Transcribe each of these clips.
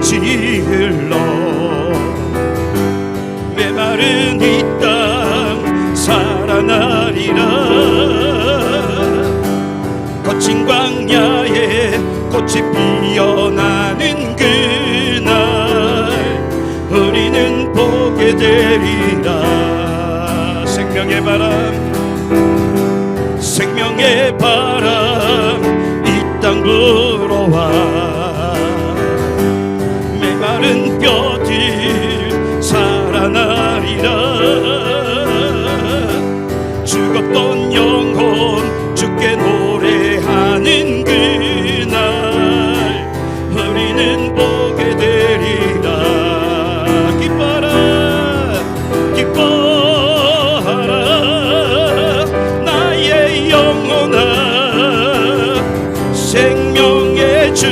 같이 흘러 메마른 이 땅 살아나리라. 거친 광야에 꽃이 피어나는 그날 우리는 보게 되리라. 생명의 바람, 생명의 바람 이 땅 불어와 메마른 뼈들 살아나리라. 죽었던 영혼 주께 노래하는 그날 우리는 보게 되리라. 기뻐라 기뻐하라 나의 영혼아. 생명의 주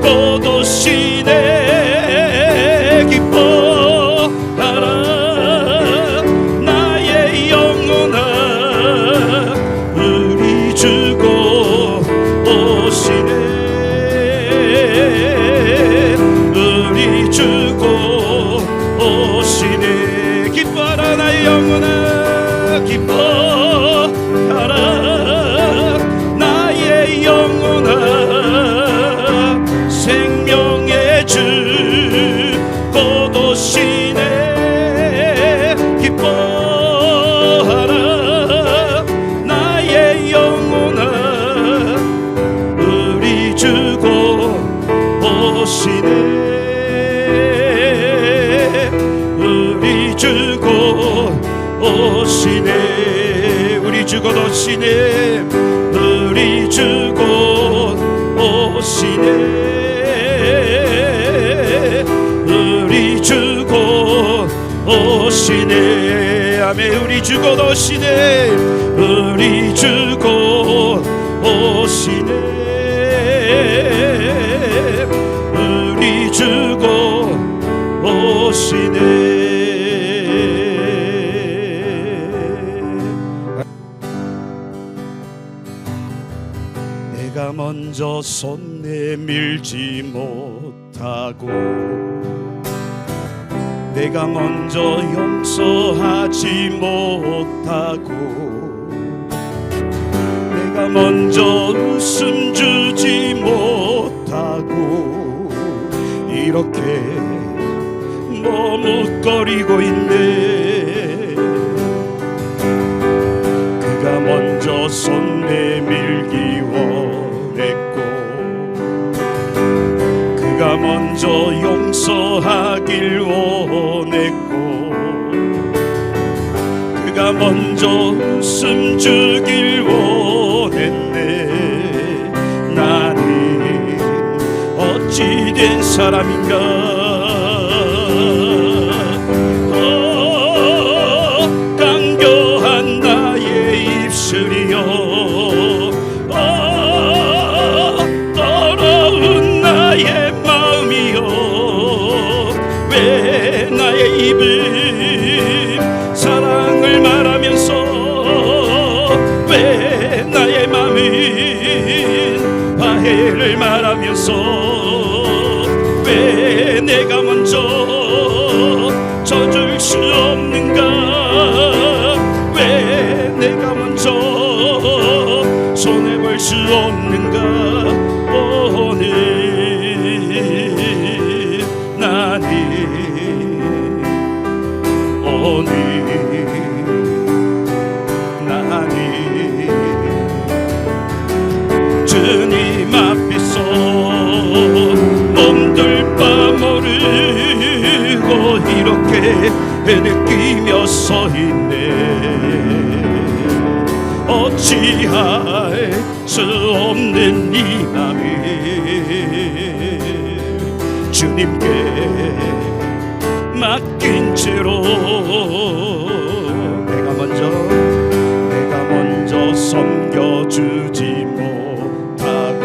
곧 오시네. 기뻐하라 나의 영혼아. 우리 주 곧 오시네. 우리 주 곧 오시네. 기뻐하라 나의 영혼아. 기뻐하라 나의 영혼아. 생명의 주 곧 오시네. 기뻐하라 나의 영혼아. 우리 주 곧 오시네. 우리 주 곧 오시네. 우리 주 곧 오시네. 우리 주 곧 오시네. 우리 주 곧 오시네. 아멘. 우리 주 곧 오시네. 우리 주 곧 오시네. 우리 주 곧 오시네. 내가 먼저 손 내밀지 못하고 내가 먼저 용서하지 못하고 내가 먼저 웃음 주지 못하고 이렇게 머뭇거리고 있네. 그가 먼저 손 내밀기 원했고 그가 먼저 용서하길 원했고 그가 먼저 웃음 주길 원했네. 나는 어찌된 사람인가. 강교한 나의 입술이여. 더러운 나의 마음이여. 왜 나의 입은 사랑을 말하면서 왜 나의 마음은 화해를 말하면서 왜 내가 먼저 져줄 수 없는가. 왜 내가 먼저 손해볼 수 없는가. 나니 주님 앞에서 몸둘 바 모르고 이렇게 느끼며 서 있네. 어찌할 수 없는 이 맘을 주님께 맡긴 채로 내가 먼저 섬겨주지 못하고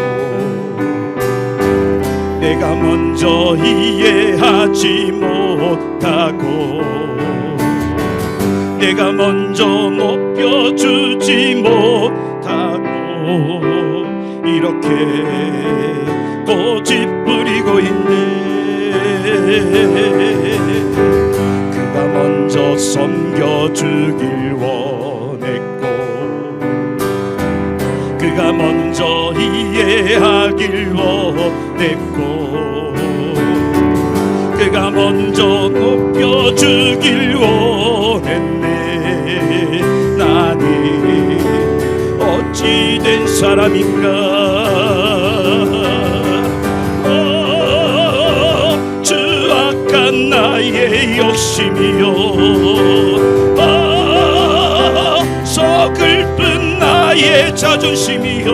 내가 먼저 이해하지 못하고 내가 먼저 높여주지 못하고 이렇게 고집 부리고 있네. 그가 먼저 섬겨주길 원했고 그가 먼저 이해하길 원했고 그가 먼저 높여주길 원했네. 나는 어찌된 사람인가. 추악한 나의 욕심이요 서글픈 나의 자존심이요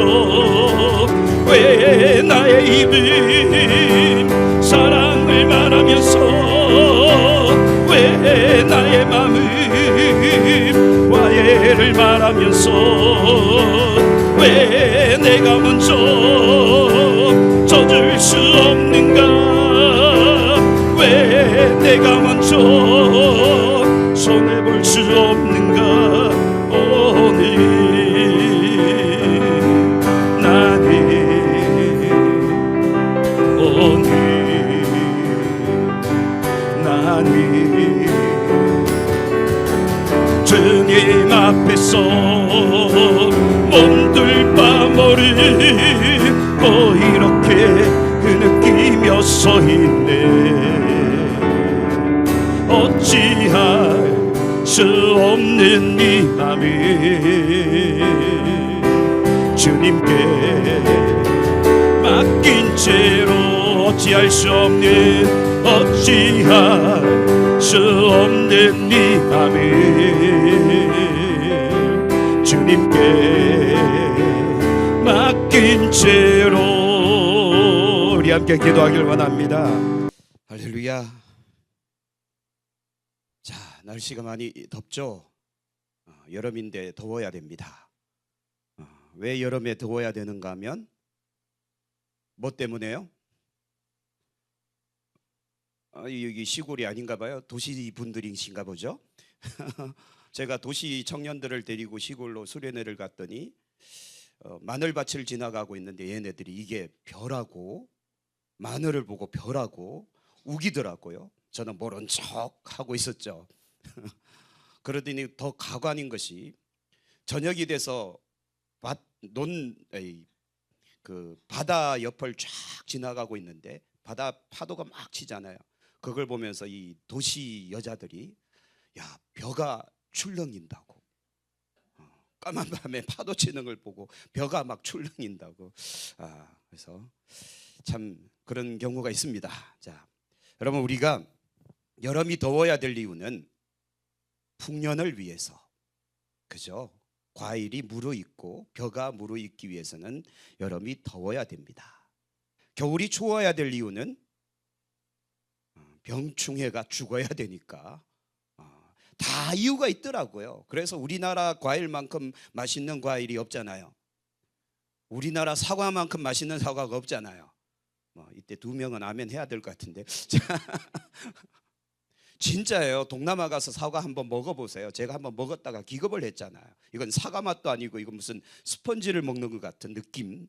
왜 나의 입은 사랑을 말하면서 왜 나의 마음은 화해를 말하면서 왜 내가 먼저 젖을 수 없는가. 왜 내가 먼저 손해볼 수 없는가. 오늘 나는 주님 앞에서 몸둘 바모르고 이렇게 흐느끼며 서 있네. 어찌할 수 없는 이 맘을 주님께 맡긴 채로 어찌할 수 없는 어찌할 수 없는 이 맘을 주님께 맡긴 채로 우리 함께 기도하길 원합니다. 할렐루야. 자, 날씨가 많이 덥죠. 여름인데 더워야 됩니다. 왜 여름에 더워야 되는가 하면 뭐 때문에요? 여기 시골이 아닌가 봐요. 도시 분들이신가 보죠. 제가 도시 청년들을 데리고 시골로 수련회를 갔더니 마늘밭을 지나가고 있는데 얘네들이 이게 벼라고 마늘을 보고 벼라고 우기더라고요. 저는 모른 척 하고 있었죠. 그러더니 더 가관인 것이 저녁이 돼서 바다 옆을 쫙 지나가고 있는데 바다 파도가 막 치잖아요. 그걸 보면서 이 도시 여자들이 야, 벼가 출렁인다고. 까만 밤에 파도 치는 걸 보고 벼가 막 출렁인다고. 그래서 참 그런 경우가 있습니다. 자, 여러분, 우리가 여름이 더워야 될 이유는 풍년을 위해서, 그죠? 과일이 무르익고 벼가 무르익기 위해서는 여름이 더워야 됩니다. 겨울이 추워야 될 이유는 병충해가 죽어야 되니까. 다 이유가 있더라고요. 그래서 우리나라 과일만큼 맛있는 과일이 없잖아요. 우리나라 사과만큼 맛있는 사과가 없잖아요. 이때 두 명은 아멘 해야 될 것 같은데. 진짜예요. 동남아 가서 사과 한번 먹어보세요. 제가 한번 먹었다가 기겁을 했잖아요. 이건 사과 맛도 아니고 이건 무슨 스펀지를 먹는 것 같은 느낌.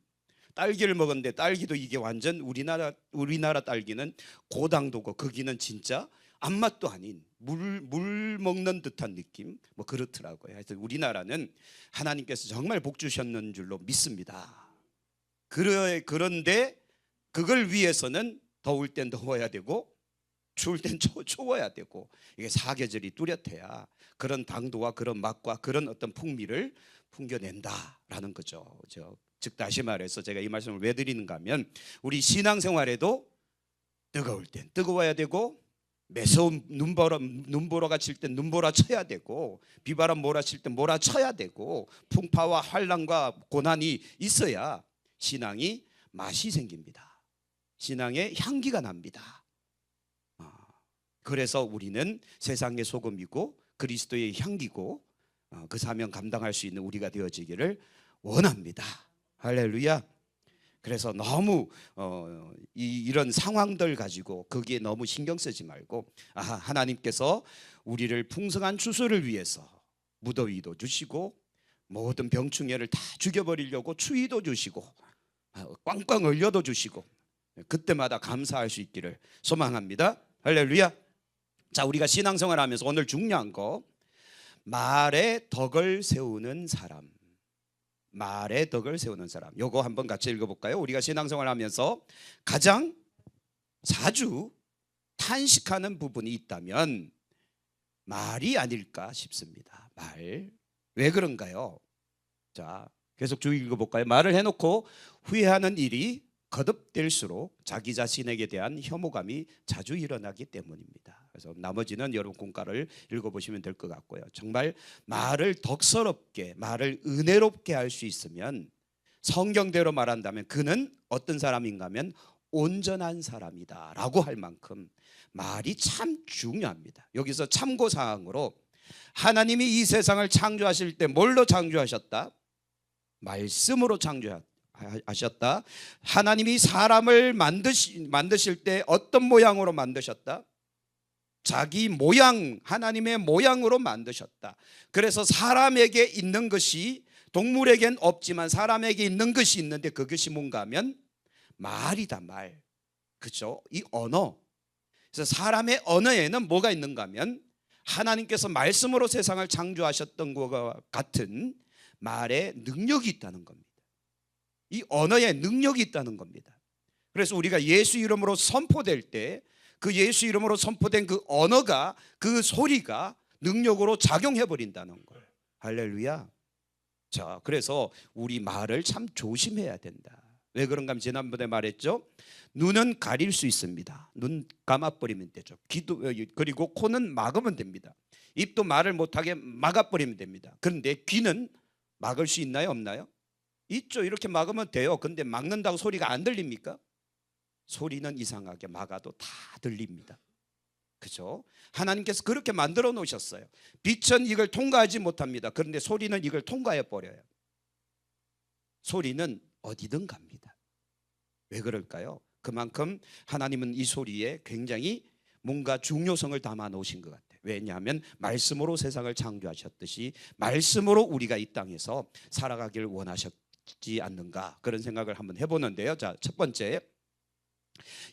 딸기를 먹었는데 딸기도 이게 완전 우리나라 딸기는 고당도고 거기는 진짜 안맛도 아닌 물 먹는 듯한 느낌, 뭐 그렇더라고요. 하여튼 우리나라는 하나님께서 정말 복 주셨는 줄로 믿습니다. 그런데 그걸 위해서는 더울 땐 더워야 되고 추울 땐 추워야 되고 이게 사계절이 뚜렷해야 그런 당도와 그런 맛과 그런 어떤 풍미를 풍겨낸다라는 거죠. 즉 다시 말해서 제가 이 말씀을 왜 드리는가 하면 우리 신앙생활에도 뜨거울 땐 뜨거워야 되고 매서운 눈보라가 칠 땐 눈보라 쳐야 되고 비바람 몰아칠 땐 몰아쳐야 되고 풍파와 환난과 고난이 있어야 신앙이 맛이 생깁니다. 신앙의 향기가 납니다. 그래서 우리는 세상의 소금이고 그리스도의 향기고 그 사명 감당할 수 있는 우리가 되어지기를 원합니다. 할렐루야. 그래서 너무 이런 상황들 가지고 거기에 너무 신경 쓰지 말고 하나님께서 우리를 풍성한 추수를 위해서 무더위도 주시고 모든 병충해를 다 죽여버리려고 추위도 주시고 꽝꽝 얼려도 주시고 그때마다 감사할 수 있기를 소망합니다. 할렐루야. 자, 우리가 신앙생활 하면서 오늘 중요한 거, 말에 덕을 세우는 사람. 말에 덕을 세우는 사람. 요거 한번 같이 읽어볼까요? 우리가 신앙생활 하면서 가장 자주 탄식하는 부분이 있다면 말이 아닐까 싶습니다. 말. 왜 그런가요? 자, 계속 쭉 읽어볼까요? 말을 해놓고 후회하는 일이 거듭될수록 자기 자신에게 대한 혐오감이 자주 일어나기 때문입니다. 그래서 나머지는 여러분 공과를 읽어보시면 될 것 같고요. 정말 말을 덕스럽게, 말을 은혜롭게 할 수 있으면, 성경대로 말한다면 그는 어떤 사람인가 하면 온전한 사람이다 라고 할 만큼 말이 참 중요합니다. 여기서 참고사항으로, 하나님이 이 세상을 창조하실 때 뭘로 창조하셨다? 말씀으로 창조하셨다. 하나님이 사람을 만드실 때 어떤 모양으로 만드셨다? 자기 모양, 하나님의 모양으로 만드셨다. 그래서 사람에게 있는 것이 동물에겐 없지만 사람에게 있는 것이 있는데, 그것이 뭔가 하면 말이다. 말. 그렇죠? 이 언어. 그래서 사람의 언어에는 뭐가 있는가 하면 하나님께서 말씀으로 세상을 창조하셨던 것과 같은 말의 능력이 있다는 겁니다. 이 언어에 능력이 있다는 겁니다. 그래서 우리가 예수 이름으로 선포될 때 그 예수 이름으로 선포된 그 언어가, 그 소리가 능력으로 작용해 버린다는 거예요. 할렐루야. 자, 그래서 우리 말을 참 조심해야 된다. 왜 그런가 하면 지난번에 말했죠. 눈은 가릴 수 있습니다. 눈 감아버리면 되죠. 귀도, 그리고 코는 막으면 됩니다. 입도 말을 못하게 막아버리면 됩니다. 그런데 귀는 막을 수 있나요? 없나요? 있죠. 이렇게 막으면 돼요. 근데 막는다고 소리가 안 들립니까? 소리는 이상하게 막아도 다 들립니다. 그죠? 하나님께서 그렇게 만들어 놓으셨어요. 빛은 이걸 통과하지 못합니다. 그런데 소리는 이걸 통과해 버려요. 소리는 어디든 갑니다. 왜 그럴까요? 그만큼 하나님은 이 소리에 굉장히 뭔가 중요성을 담아 놓으신 것 같아요. 왜냐하면 말씀으로 세상을 창조하셨듯이 말씀으로 우리가 이 땅에서 살아가길 원하셨지 않는가, 그런 생각을 한번 해보는데요. 자, 첫 번째,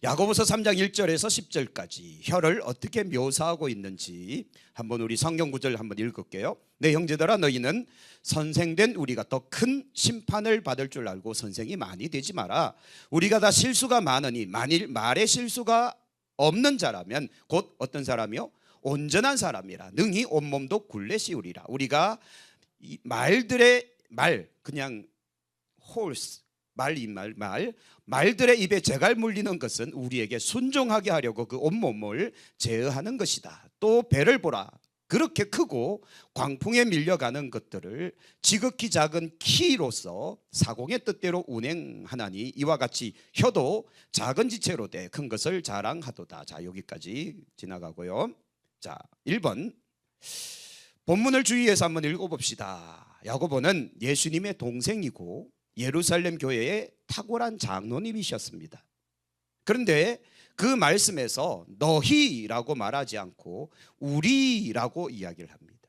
야고보서 3장 1절에서 10절까지 혀를 어떻게 묘사하고 있는지 한번 우리 성경 구절 한번 읽을게요. 내 형제들아, 너희는 선생된 우리가 더 큰 심판을 받을 줄 알고 선생이 많이 되지 마라. 우리가 다 실수가 많으니 만일 말에 실수가 없는 자라면 곧 어떤 사람이요? 온전한 사람이라 능히 온몸도 굴레 씌우리라. 우리가 이 말들의 말, 그냥 홀스, 말들의 입에 재갈 물리는 것은 우리에게 순종하게 하려고 그 온몸을 제어하는 것이다. 또 배를 보라. 그렇게 크고 광풍에 밀려가는 것들을 지극히 작은 키로서 사공의 뜻대로 운행하나니 이와 같이 혀도 작은 지체로 돼 큰 것을 자랑하도다. 자, 여기까지 지나가고요. 자, 1번 본문을 주의해서 한번 읽어봅시다. 야고보는 예수님의 동생이고 예루살렘 교회의 탁월한 장로님이셨습니다. 그런데 그 말씀에서 너희라고 말하지 않고 우리라고 이야기를 합니다.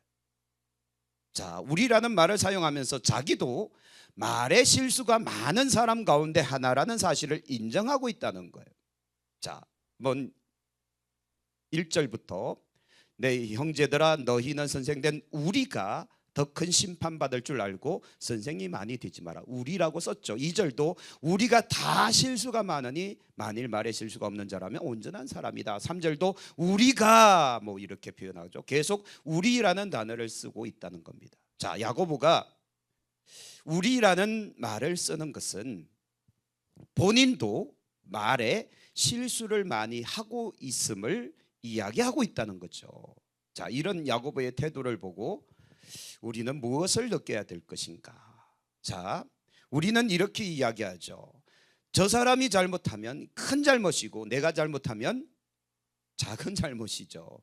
자, 우리라는 말을 사용하면서 자기도 말의 실수가 많은 사람 가운데 하나라는 사실을 인정하고 있다는 거예요. 자, 1절부터 내 형제들아, 너희는 선생된 우리가 더 큰 심판받을 줄 알고 선생이 많이 되지 마라. 우리라고 썼죠. 2절도 우리가 다 실수가 많으니 만일 말에 실수가 없는 자라면 온전한 사람이다. 3절도 우리가 뭐 이렇게 표현하죠. 계속 우리라는 단어를 쓰고 있다는 겁니다. 자, 야고보가 우리라는 말을 쓰는 것은 본인도 말에 실수를 많이 하고 있음을 이야기하고 있다는 거죠. 자, 이런 야고보의 태도를 보고 우리는 무엇을 느껴야 될 것인가? 자, 우리는 이렇게 이야기하죠. 저 사람이 잘못하면 큰 잘못이고 내가 잘못하면 작은 잘못이죠.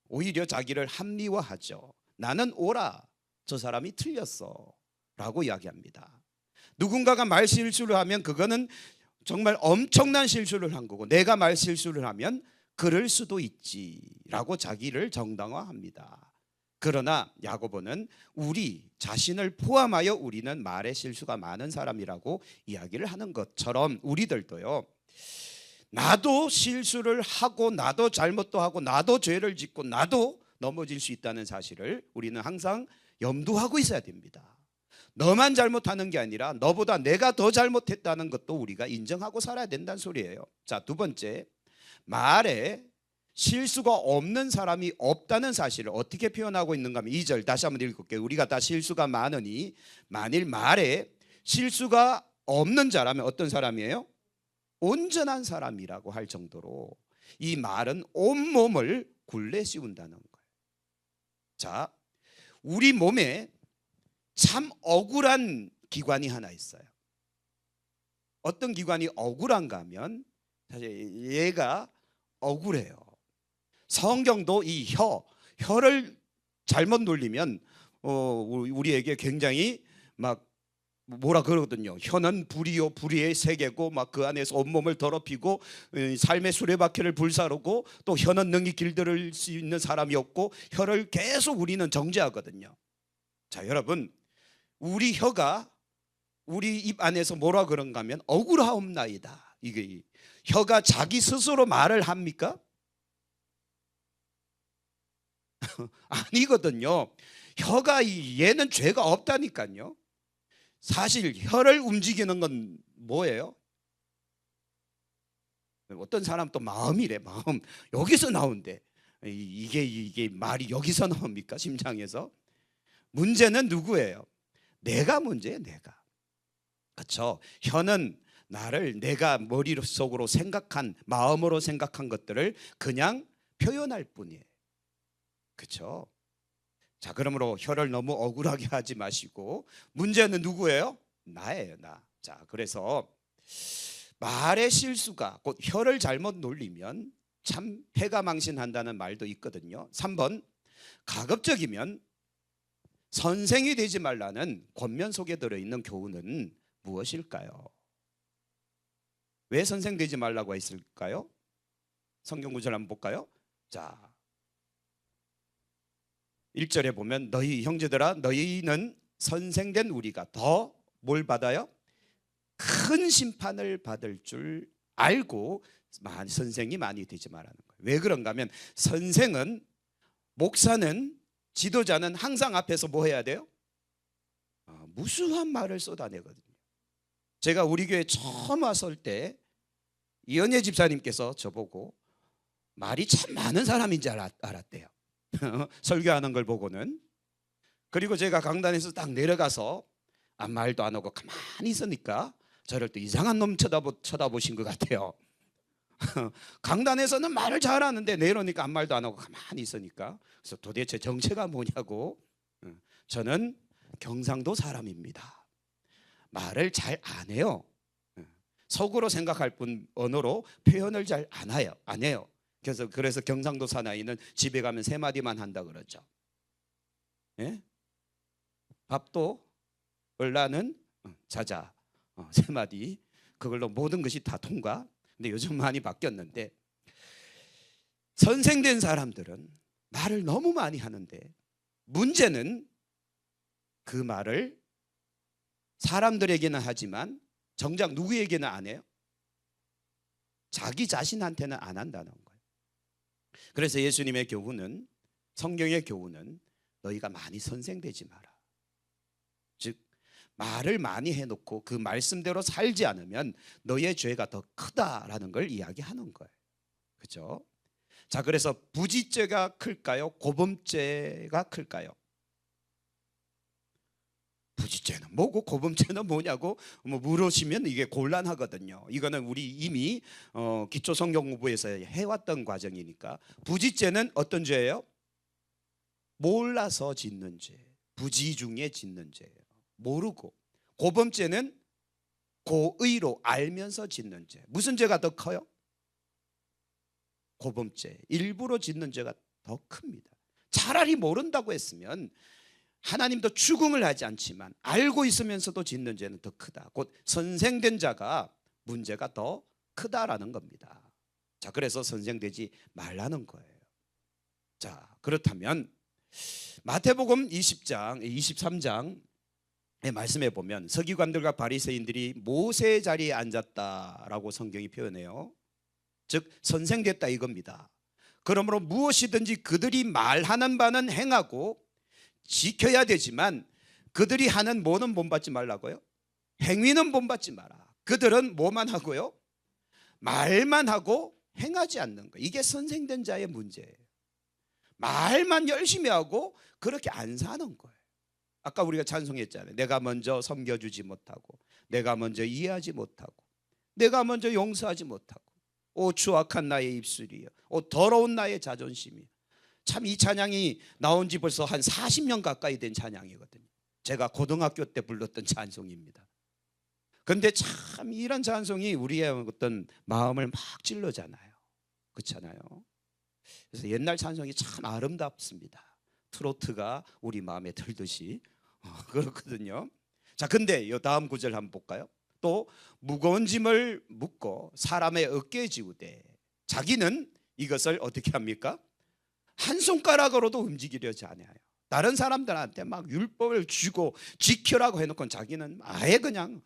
오히려 자기를 합리화하죠. 나는 옳아, 저 사람이 틀렸어 라고 이야기합니다. 누군가가 말 실수를 하면 그거는 정말 엄청난 실수를 한 거고, 내가 말 실수를 하면 그럴 수도 있지라고 자기를 정당화합니다. 그러나 야고보는 우리 자신을 포함하여 우리는 말에 실수가 많은 사람이라고 이야기를 하는 것처럼 우리들도요, 나도 실수를 하고 나도 잘못도 하고 나도 죄를 짓고 나도 넘어질 수 있다는 사실을 우리는 항상 염두하고 있어야 됩니다. 너만 잘못하는 게 아니라 너보다 내가 더 잘못했다는 것도 우리가 인정하고 살아야 된다는 소리예요. 자, 두 번째, 말에 실수가 없는 사람이 없다는 사실을 어떻게 표현하고 있는가 하면 2절 다시 한번 읽을게요. 우리가 다 실수가 많으니 만일 말에 실수가 없는 자라면 어떤 사람이에요? 온전한 사람이라고 할 정도로 이 말은 온몸을 굴레 씌운다는 거예요. 자, 우리 몸에 참 억울한 기관이 하나 있어요. 어떤 기관이 억울한가 하면 사실 얘가 억울해요. 성경도 이 혀를 잘못 놀리면 우리에게 굉장히 막 뭐라 그러거든요. 혀는 불이요 불의의 세계고 막 그 안에서 온몸을 더럽히고 삶의 수레바퀴를 불사르고 또 혀는 능히 길들일 수 있는 사람이 없고 혀를 계속 우리는 정죄하거든요. 자, 여러분, 우리 혀가 우리 입 안에서 뭐라 그런가 하면 억울하옵나이다. 이게 혀가 자기 스스로 말을 합니까? 아니거든요. 혀가 얘는 죄가 없다니까요. 사실 혀를 움직이는 건 뭐예요? 어떤 사람 또 마음이래. 마음 여기서 나온대. 이게 말이 여기서 나옵니까? 심장에서. 문제는 누구예요? 내가 문제예요. 내가. 그렇죠? 혀는 나를 내가 머릿속으로 생각한 마음으로 생각한 것들을 그냥 표현할 뿐이에요. 그렇죠? 자, 그러므로 혀를 너무 억울하게 하지 마시고 문제는 누구예요? 나예요, 나. 자, 그래서 말의 실수가 곧 혀를 잘못 놀리면 참 해가 망신한다는 말도 있거든요. 3번, 가급적이면 선생이 되지 말라는 권면 속에 들어있는 교훈은 무엇일까요? 왜 선생 되지 말라고 했을까요? 성경 구절 한번 볼까요? 자, 1절에 보면 너희 형제들아 너희는 선생된 우리가 더 뭘 받아요? 큰 심판을 받을 줄 알고 선생이 많이 되지 말라는 거예요. 왜 그런가 하면 선생은, 목사는, 지도자는 항상 앞에서 뭐 해야 돼요? 무수한 말을 쏟아내거든요. 제가 우리 교회 처음 왔을 때 이은혜 집사님께서 저보고 말이 참 많은 사람인 줄 알았대요. 설교하는 걸 보고는. 그리고 제가 강단에서 딱 내려가서 아무 말도 안 하고 가만히 있으니까 저를 또 이상한 놈 쳐다보신 것 같아요. 강단에서는 말을 잘하는데 내려오니까 아무 말도 안 하고 가만히 있으니까. 그래서 도대체 정체가 뭐냐고. 저는 경상도 사람입니다. 말을 잘 안 해요. 속으로 생각할 뿐 언어로 표현을 잘 안 해요. 그래서 경상도 사나이는 집에 가면 3마디만 한다 그러죠. 예? 밥도 얼라는 자자 3마디. 그걸로 모든 것이 다 통과. 근데 요즘 많이 바뀌었는데 선생된 사람들은 말을 너무 많이 하는데 문제는 그 말을 사람들에게는 하지만 정작 누구에게는 안 해요? 자기 자신한테는 안 한다는 거예요. 그래서 예수님의 교훈은, 성경의 교훈은 너희가 많이 선생되지 마라. 즉 말을 많이 해놓고 그 말씀대로 살지 않으면 너의 죄가 더 크다라는 걸 이야기하는 거예요. 그렇죠? 자, 그래서 부지죄가 클까요? 고범죄가 클까요? 부지죄는 뭐고 고범죄는 뭐냐고 물으시면 이게 곤란하거든요. 이거는 우리 이미 기초 성경 공부에서 해왔던 과정이니까. 부지죄는 어떤 죄예요? 몰라서 짓는 죄, 부지 중에 짓는 죄예요. 모르고. 고범죄는 고의로 알면서 짓는 죄. 무슨 죄가 더 커요? 고범죄, 일부러 짓는 죄가 더 큽니다. 차라리 모른다고 했으면 하나님도 추궁을 하지 않지만 알고 있으면서도 짓는 죄는 더 크다. 곧 선생된 자가 문제가 더 크다라는 겁니다. 자, 그래서 선생되지 말라는 거예요. 자, 그렇다면 마태복음 20장, 23장의 말씀에 보면 서기관들과 바리새인들이 모세 자리에 앉았다라고 성경이 표현해요. 즉 선생됐다 이겁니다. 그러므로 무엇이든지 그들이 말하는 바는 행하고 지켜야 되지만 그들이 하는 뭐는 본받지 말라고요? 행위는 본받지 마라. 그들은 뭐만 하고요? 말만 하고 행하지 않는 거. 이게 선생된 자의 문제예요. 말만 열심히 하고 그렇게 안 사는 거예요. 아까 우리가 찬송했잖아요. 내가 먼저 섬겨주지 못하고, 내가 먼저 이해하지 못하고, 내가 먼저 용서하지 못하고, 오 추악한 나의 입술이여, 오 더러운 나의 자존심이여. 참 이 찬양이 나온 지 벌써 한 40년 가까이 된 찬양이거든요. 제가 고등학교 때 불렀던 찬송입니다. 근데 참 이런 찬송이 우리의 어떤 마음을 막 찔러잖아요. 그렇잖아요. 그래서 옛날 찬송이 참 아름답습니다. 트로트가 우리 마음에 들듯이 그렇거든요. 자, 근데 이 다음 구절 한번 볼까요? 또 무거운 짐을 묻고 사람의 어깨에 지우되 자기는 이것을 어떻게 합니까? 한 손가락으로도 움직이려지 않아요. 다른 사람들한테 막 율법을 주고 지켜라고 해놓고 자기는 아예 그냥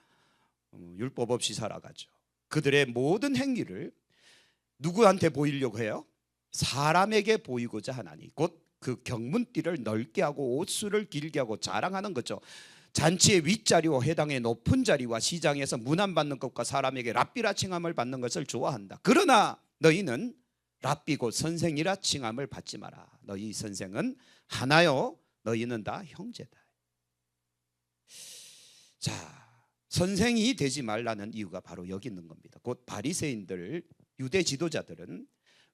율법 없이 살아가죠. 그들의 모든 행위를 누구한테 보이려고 해요? 사람에게 보이고자 하나니 곧 그 경문띠를 넓게 하고 옷수를 길게 하고 자랑하는 거죠. 잔치의 윗자리와 회당의 높은 자리와 시장에서 문안받는 것과 사람에게 랍비라 칭함을 받는 것을 좋아한다. 그러나 너희는 랍비 곧 선생이라 칭함을 받지 마라. 너희 선생은 하나요 너희는 다 형제다. 자, 선생이 되지 말라는 이유가 바로 여기 있는 겁니다. 곧 바리새인들, 유대 지도자들은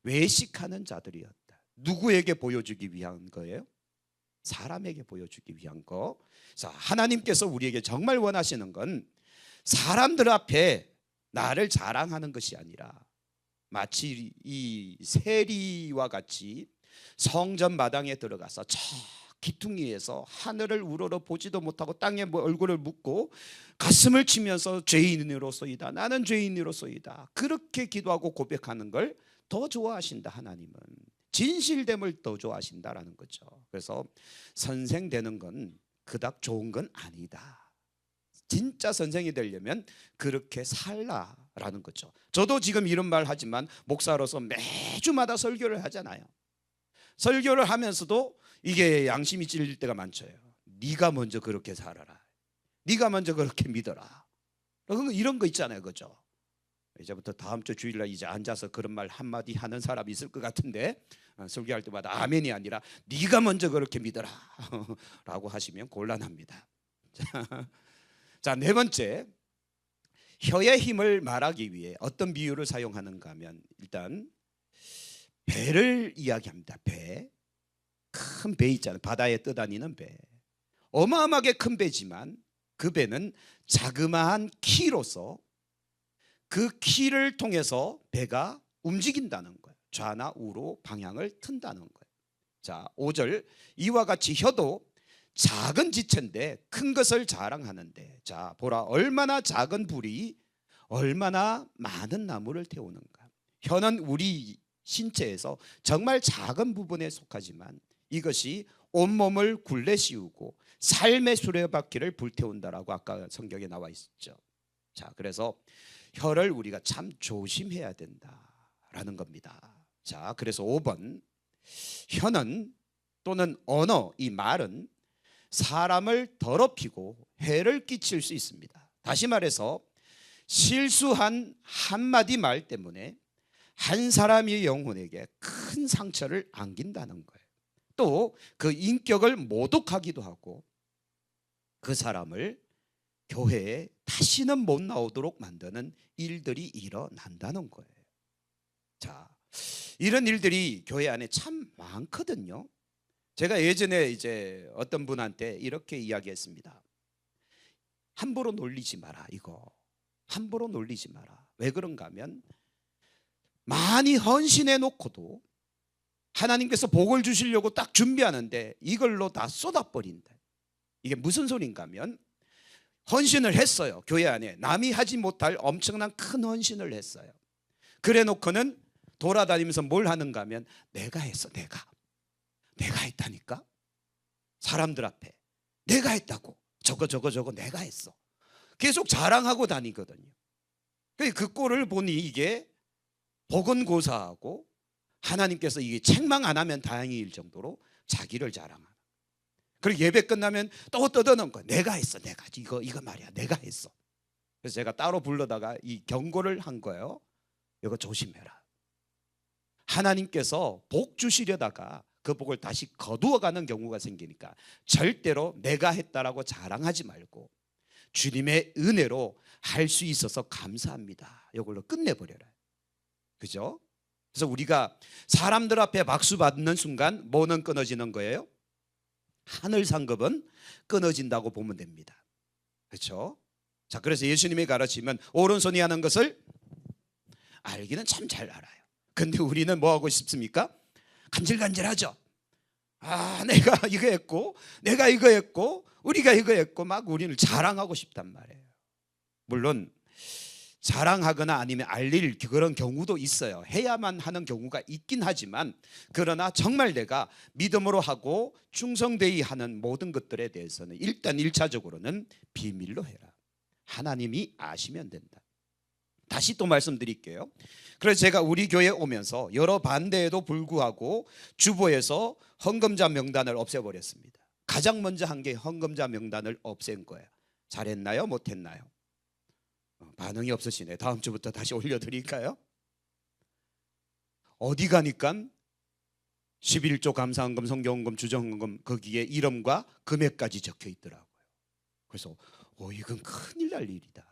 외식하는 자들이었다. 누구에게 보여주기 위한 거예요? 사람에게 보여주기 위한 거. 자, 하나님께서 우리에게 정말 원하시는 건 사람들 앞에 나를 자랑하는 것이 아니라 마치 이 세리와 같이 성전 마당에 들어가서 저 기퉁이에서 하늘을 우러러 보지도 못하고 땅에 얼굴을 묻고 가슴을 치면서 죄인으로서이다, 나는 죄인으로서이다, 그렇게 기도하고 고백하는 걸 더 좋아하신다. 하나님은 진실됨을 더 좋아하신다라는 거죠. 그래서 선생되는 건 그닥 좋은 건 아니다. 진짜 선생이 되려면 그렇게 살라라는 거죠. 저도 지금 이런 말 하지만 목사로서 매주마다 설교를 하잖아요. 설교를 하면서도 이게 양심이 찔릴 때가 많죠. 네가 먼저 그렇게 살아라, 네가 먼저 그렇게 믿어라, 이런 거 있잖아요. 그죠? 이제부터 다음 주 주일날 이제 앉아서 그런 말 한마디 하는 사람이 있을 것 같은데 설교할 때마다 아멘이 아니라 네가 먼저 그렇게 믿어라 라고 하시면 곤란합니다. 자, 네 번째, 혀의 힘을 말하기 위해 어떤 비유를 사용하는가 하면 일단 배를 이야기합니다. 배, 큰 배 있잖아요. 바다에 떠다니는 배, 어마어마하게 큰 배지만 그 배는 자그마한 키로서 그 키를 통해서 배가 움직인다는 거예요. 좌나 우로 방향을 튼다는 거예요. 자, 5절, 이와 같이 혀도 작은 지체인데 큰 것을 자랑하는데, 자 보라, 얼마나 작은 불이 얼마나 많은 나무를 태우는가. 혀는 우리 신체에서 정말 작은 부분에 속하지만 이것이 온몸을 굴레 씌우고 삶의 수레바퀴를 불태운다라고 아까 성경에 나와 있었죠. 자, 그래서 혀를 우리가 참 조심해야 된다라는 겁니다. 자, 그래서 5번, 혀는 또는 언어, 이 말은 사람을 더럽히고 해를 끼칠 수 있습니다. 다시 말해서 실수한 한마디 말 때문에 한 사람의 영혼에게 큰 상처를 안긴다는 거예요. 또 그 인격을 모독하기도 하고 그 사람을 교회에 다시는 못 나오도록 만드는 일들이 일어난다는 거예요. 자, 이런 일들이 교회 안에 참 많거든요. 제가 예전에 이제 어떤 분한테 이렇게 이야기했습니다. 함부로 놀리지 마라. 이거 함부로 놀리지 마라. 왜 그런가 하면 많이 헌신해 놓고도 하나님께서 복을 주시려고 딱 준비하는데 이걸로 다 쏟아버린다. 이게 무슨 소린가 하면 헌신을 했어요. 교회 안에 남이 하지 못할 엄청난 큰 헌신을 했어요. 그래 놓고는 돌아다니면서 뭘 하는가 하면 내가 했어. 내가 했다니까. 사람들 앞에 내가 했다고. 저거 내가 했어. 계속 자랑하고 다니거든요. 그 꼴을 보니 이게 보건고사하고 하나님께서 이게 책망 안 하면 다행일 정도로 자기를 자랑하는. 그리고 예배 끝나면 또 떠드는 거야. 내가 했어, 내가 이거 말이야, 내가 했어. 그래서 제가 따로 불러다가 이 경고를 한 거예요. 이거 조심해라. 하나님께서 복 주시려다가 그 복을 다시 거두어가는 경우가 생기니까 절대로 내가 했다라고 자랑하지 말고 주님의 은혜로 할 수 있어서 감사합니다, 이걸로 끝내버려라. 그죠? 그래서 우리가 사람들 앞에 박수 받는 순간 뭐는 끊어지는 거예요? 하늘 상급은 끊어진다고 보면 됩니다. 그렇죠? 자, 그래서 예수님이 가르치면 오른손이 하는 것을 알기는 참 잘 알아요. 근데 우리는 뭐 하고 싶습니까? 간질간질하죠. 아, 내가 이거 했고, 내가 이거 했고, 우리가 이거 했고, 막 우리는 자랑하고 싶단 말이에요. 물론 자랑하거나 아니면 알릴 그런 경우도 있어요. 해야만 하는 경우가 있긴 하지만, 그러나 정말 내가 믿음으로 하고 충성되이 하는 모든 것들에 대해서는 일단 1차적으로는 비밀로 해라. 하나님이 아시면 된다. 다시 또 말씀드릴게요. 그래서 제가 우리 교회에 오면서 여러 반대에도 불구하고 주보에서 헌금자 명단을 없애버렸습니다. 가장 먼저 한 게 헌금자 명단을 없앤 거예요. 잘했나요? 못했나요? 반응이 없으시네. 다음 주부터 다시 올려드릴까요? 어디 가니까 11조 감사헌금, 성경헌금, 주정헌금 거기에 이름과 금액까지 적혀 있더라고요. 그래서 이건 큰일 날 일이다.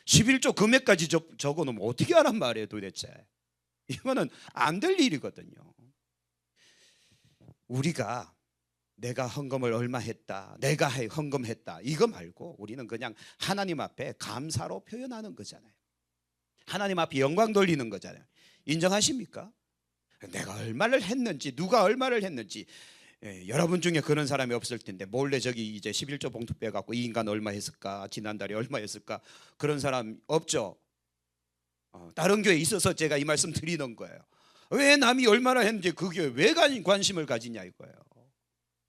11조 금액까지 적어놓으면 어떻게 하란 말이에요 도대체. 이거는 안 될 일이거든요. 우리가 내가 헌금을 얼마 했다, 내가 헌금했다 이거 말고 우리는 그냥 하나님 앞에 감사로 표현하는 거잖아요. 하나님 앞에 영광 돌리는 거잖아요. 인정하십니까? 내가 얼마를 했는지, 누가 얼마를 했는지. 여러분 중에 그런 사람이 없을 텐데 몰래 저기 이제 11조 봉투 빼갖고 이 인간 얼마 했을까, 지난달에 얼마 했을까, 그런 사람 없죠. 다른 교회에 있어서 제가 이 말씀 드리는 거예요. 왜 남이 얼마나 했는지 그게 왜 관심을 가지냐 이거예요.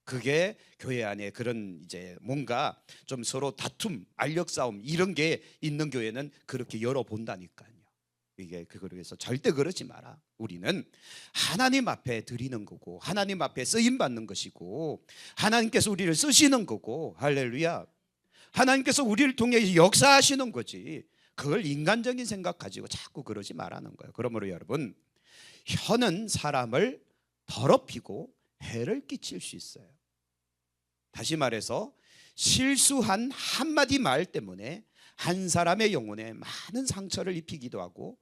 그게 교회 안에 그런 이제 뭔가 좀 서로 다툼, 알력 싸움 이런 게 있는 교회는 그렇게 열어본다니까요. 이게 그래서 절대 그러지 마라. 우리는 하나님 앞에 드리는 거고 하나님 앞에 쓰임 받는 것이고 하나님께서 우리를 쓰시는 거고, 할렐루야. 하나님께서 우리를 통해 역사하시는 거지. 그걸 인간적인 생각 가지고 자꾸 그러지 말라는 거예요. 그러므로 여러분, 혀는 사람을 더럽히고 해를 끼칠 수 있어요. 다시 말해서 실수한 한마디 말 때문에 한 사람의 영혼에 많은 상처를 입히기도 하고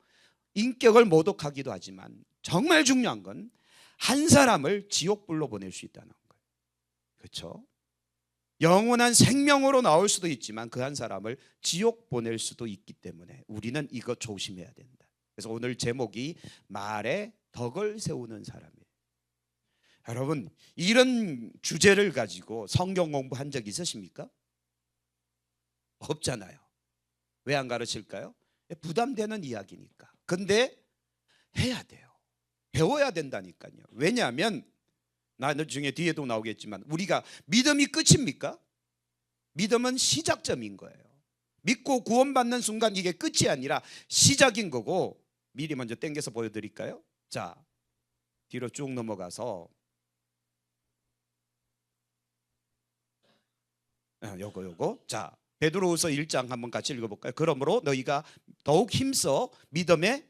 인격을 모독하기도 하지만 정말 중요한 건 한 사람을 지옥불로 보낼 수 있다는 거예요. 그렇죠? 영원한 생명으로 나올 수도 있지만 그 한 사람을 지옥 보낼 수도 있기 때문에 우리는 이거 조심해야 된다. 그래서 오늘 제목이 말에 덕을 세우는 사람이에요. 여러분, 이런 주제를 가지고 성경 공부한 적 있으십니까? 없잖아요. 왜 안 가르칠까요? 부담되는 이야기니까. 근데 해야 돼요. 배워야 된다니까요. 왜냐하면 나는 중에 뒤에도 나오겠지만 우리가 믿음이 끝입니까? 믿음은 시작점인 거예요. 믿고 구원받는 순간 이게 끝이 아니라 시작인 거고, 미리 먼저 땡겨서 보여드릴까요? 자, 뒤로 쭉 넘어가서 요거 자, 베드로후서 1장 한번 같이 읽어볼까요? 그러므로 너희가 더욱 힘써 믿음의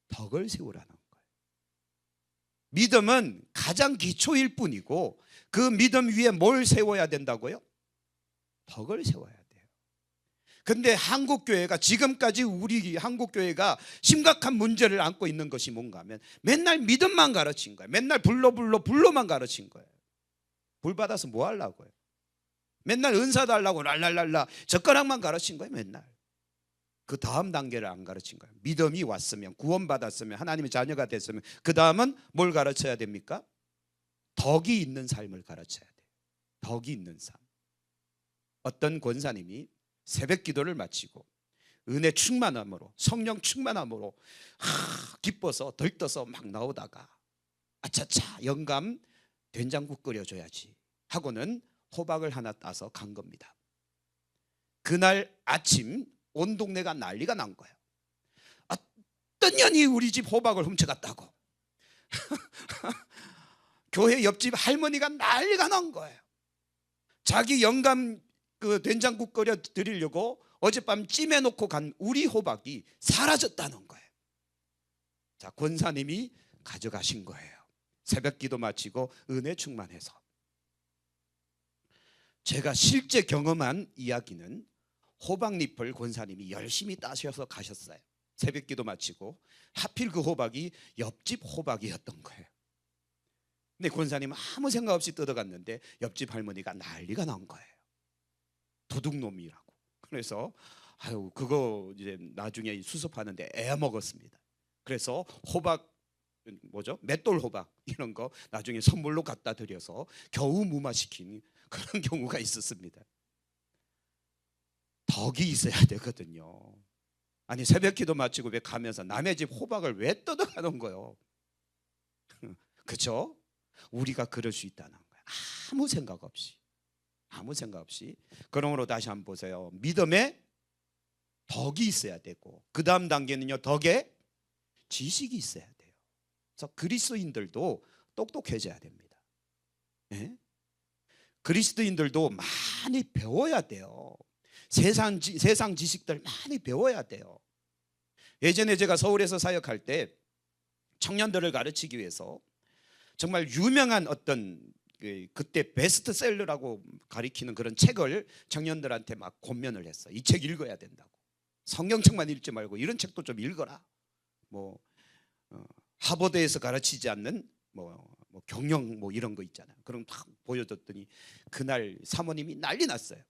덕을 세우라는 거예요. 믿음은 가장 기초일 뿐이고 그 믿음 위에 뭘 세워야 된다고요? 덕을 세워야 돼요. 근데 한국교회가 지금까지 우리 한국교회가 심각한 문제를 안고 있는 것이 뭔가 하면 맨날 믿음만 가르친 거예요. 맨날 불로만 가르친 거예요. 불 받아서 뭐 하려고요? 맨날 은사 달라고 랄랄랄라 젓가락만 가르친 거예요. 맨날 그 다음 단계를 안 가르친 거예요. 믿음이 왔으면, 구원받았으면, 하나님의 자녀가 됐으면 그 다음은 뭘 가르쳐야 됩니까? 덕이 있는 삶을 가르쳐야 돼요. 덕이 있는 삶. 어떤 권사님이 새벽 기도를 마치고 은혜 충만함으로, 성령 충만함으로 기뻐서 들떠서 막 나오다가 아차차 영감 된장국 끓여줘야지 하고는 호박을 하나 따서 간 겁니다. 그날 아침 온 동네가 난리가 난 거예요. 어떤 년이 우리 집 호박을 훔쳐갔다고. 교회 옆집 할머니가 난리가 난 거예요. 자기 영감 그 된장국 끓여 드리려고 어젯밤 찜해 놓고 간 우리 호박이 사라졌다는 거예요. 자, 권사님이 가져가신 거예요. 새벽 기도 마치고 은혜 충만해서. 제가 실제 경험한 이야기는 호박잎을 권사님이 열심히 따셔서 가셨어요. 새벽 기도 마치고 하필 그 호박이 옆집 호박이었던 거예요. 근데 권사님은 아무 생각 없이 뜯어갔는데 옆집 할머니가 난리가 난 거예요. 도둑놈이라고. 그래서 그거 이제 나중에 수습하는데 애 먹었습니다. 그래서 호박 뭐죠? 맷돌 호박 이런 거 나중에 선물로 갖다 드려서 겨우 무마시킨 그런 경우가 있었습니다. 덕이 있어야 되거든요. 아니 새벽 기도 마치고 왜 가면서 남의 집 호박을 왜 뜯어가는 거예요? 그렇죠? 우리가 그럴 수 있다는 거예요. 아무 생각 없이. 아무 생각 없이. 그러므로 다시 한번 보세요. 믿음에 덕이 있어야 되고 그 다음 단계는요, 덕에 지식이 있어야 돼요. 그래서 그리스도인들도 똑똑해져야 됩니다. 네? 그리스도인들도 많이 배워야 돼요. 세상 지식들 많이 배워야 돼요. 예전에 제가 서울에서 사역할 때 청년들을 가르치기 위해서 정말 유명한 어떤 그때 베스트셀러라고 가리키는 그런 책을 청년들한테 막 권면을 했어. 이 책 읽어야 된다고. 성경책만 읽지 말고 이런 책도 좀 읽어라. 하버드에서 가르치지 않는 경영 이런 거 있잖아요. 그럼 딱 보여줬더니 그날 사모님이 난리 났어요.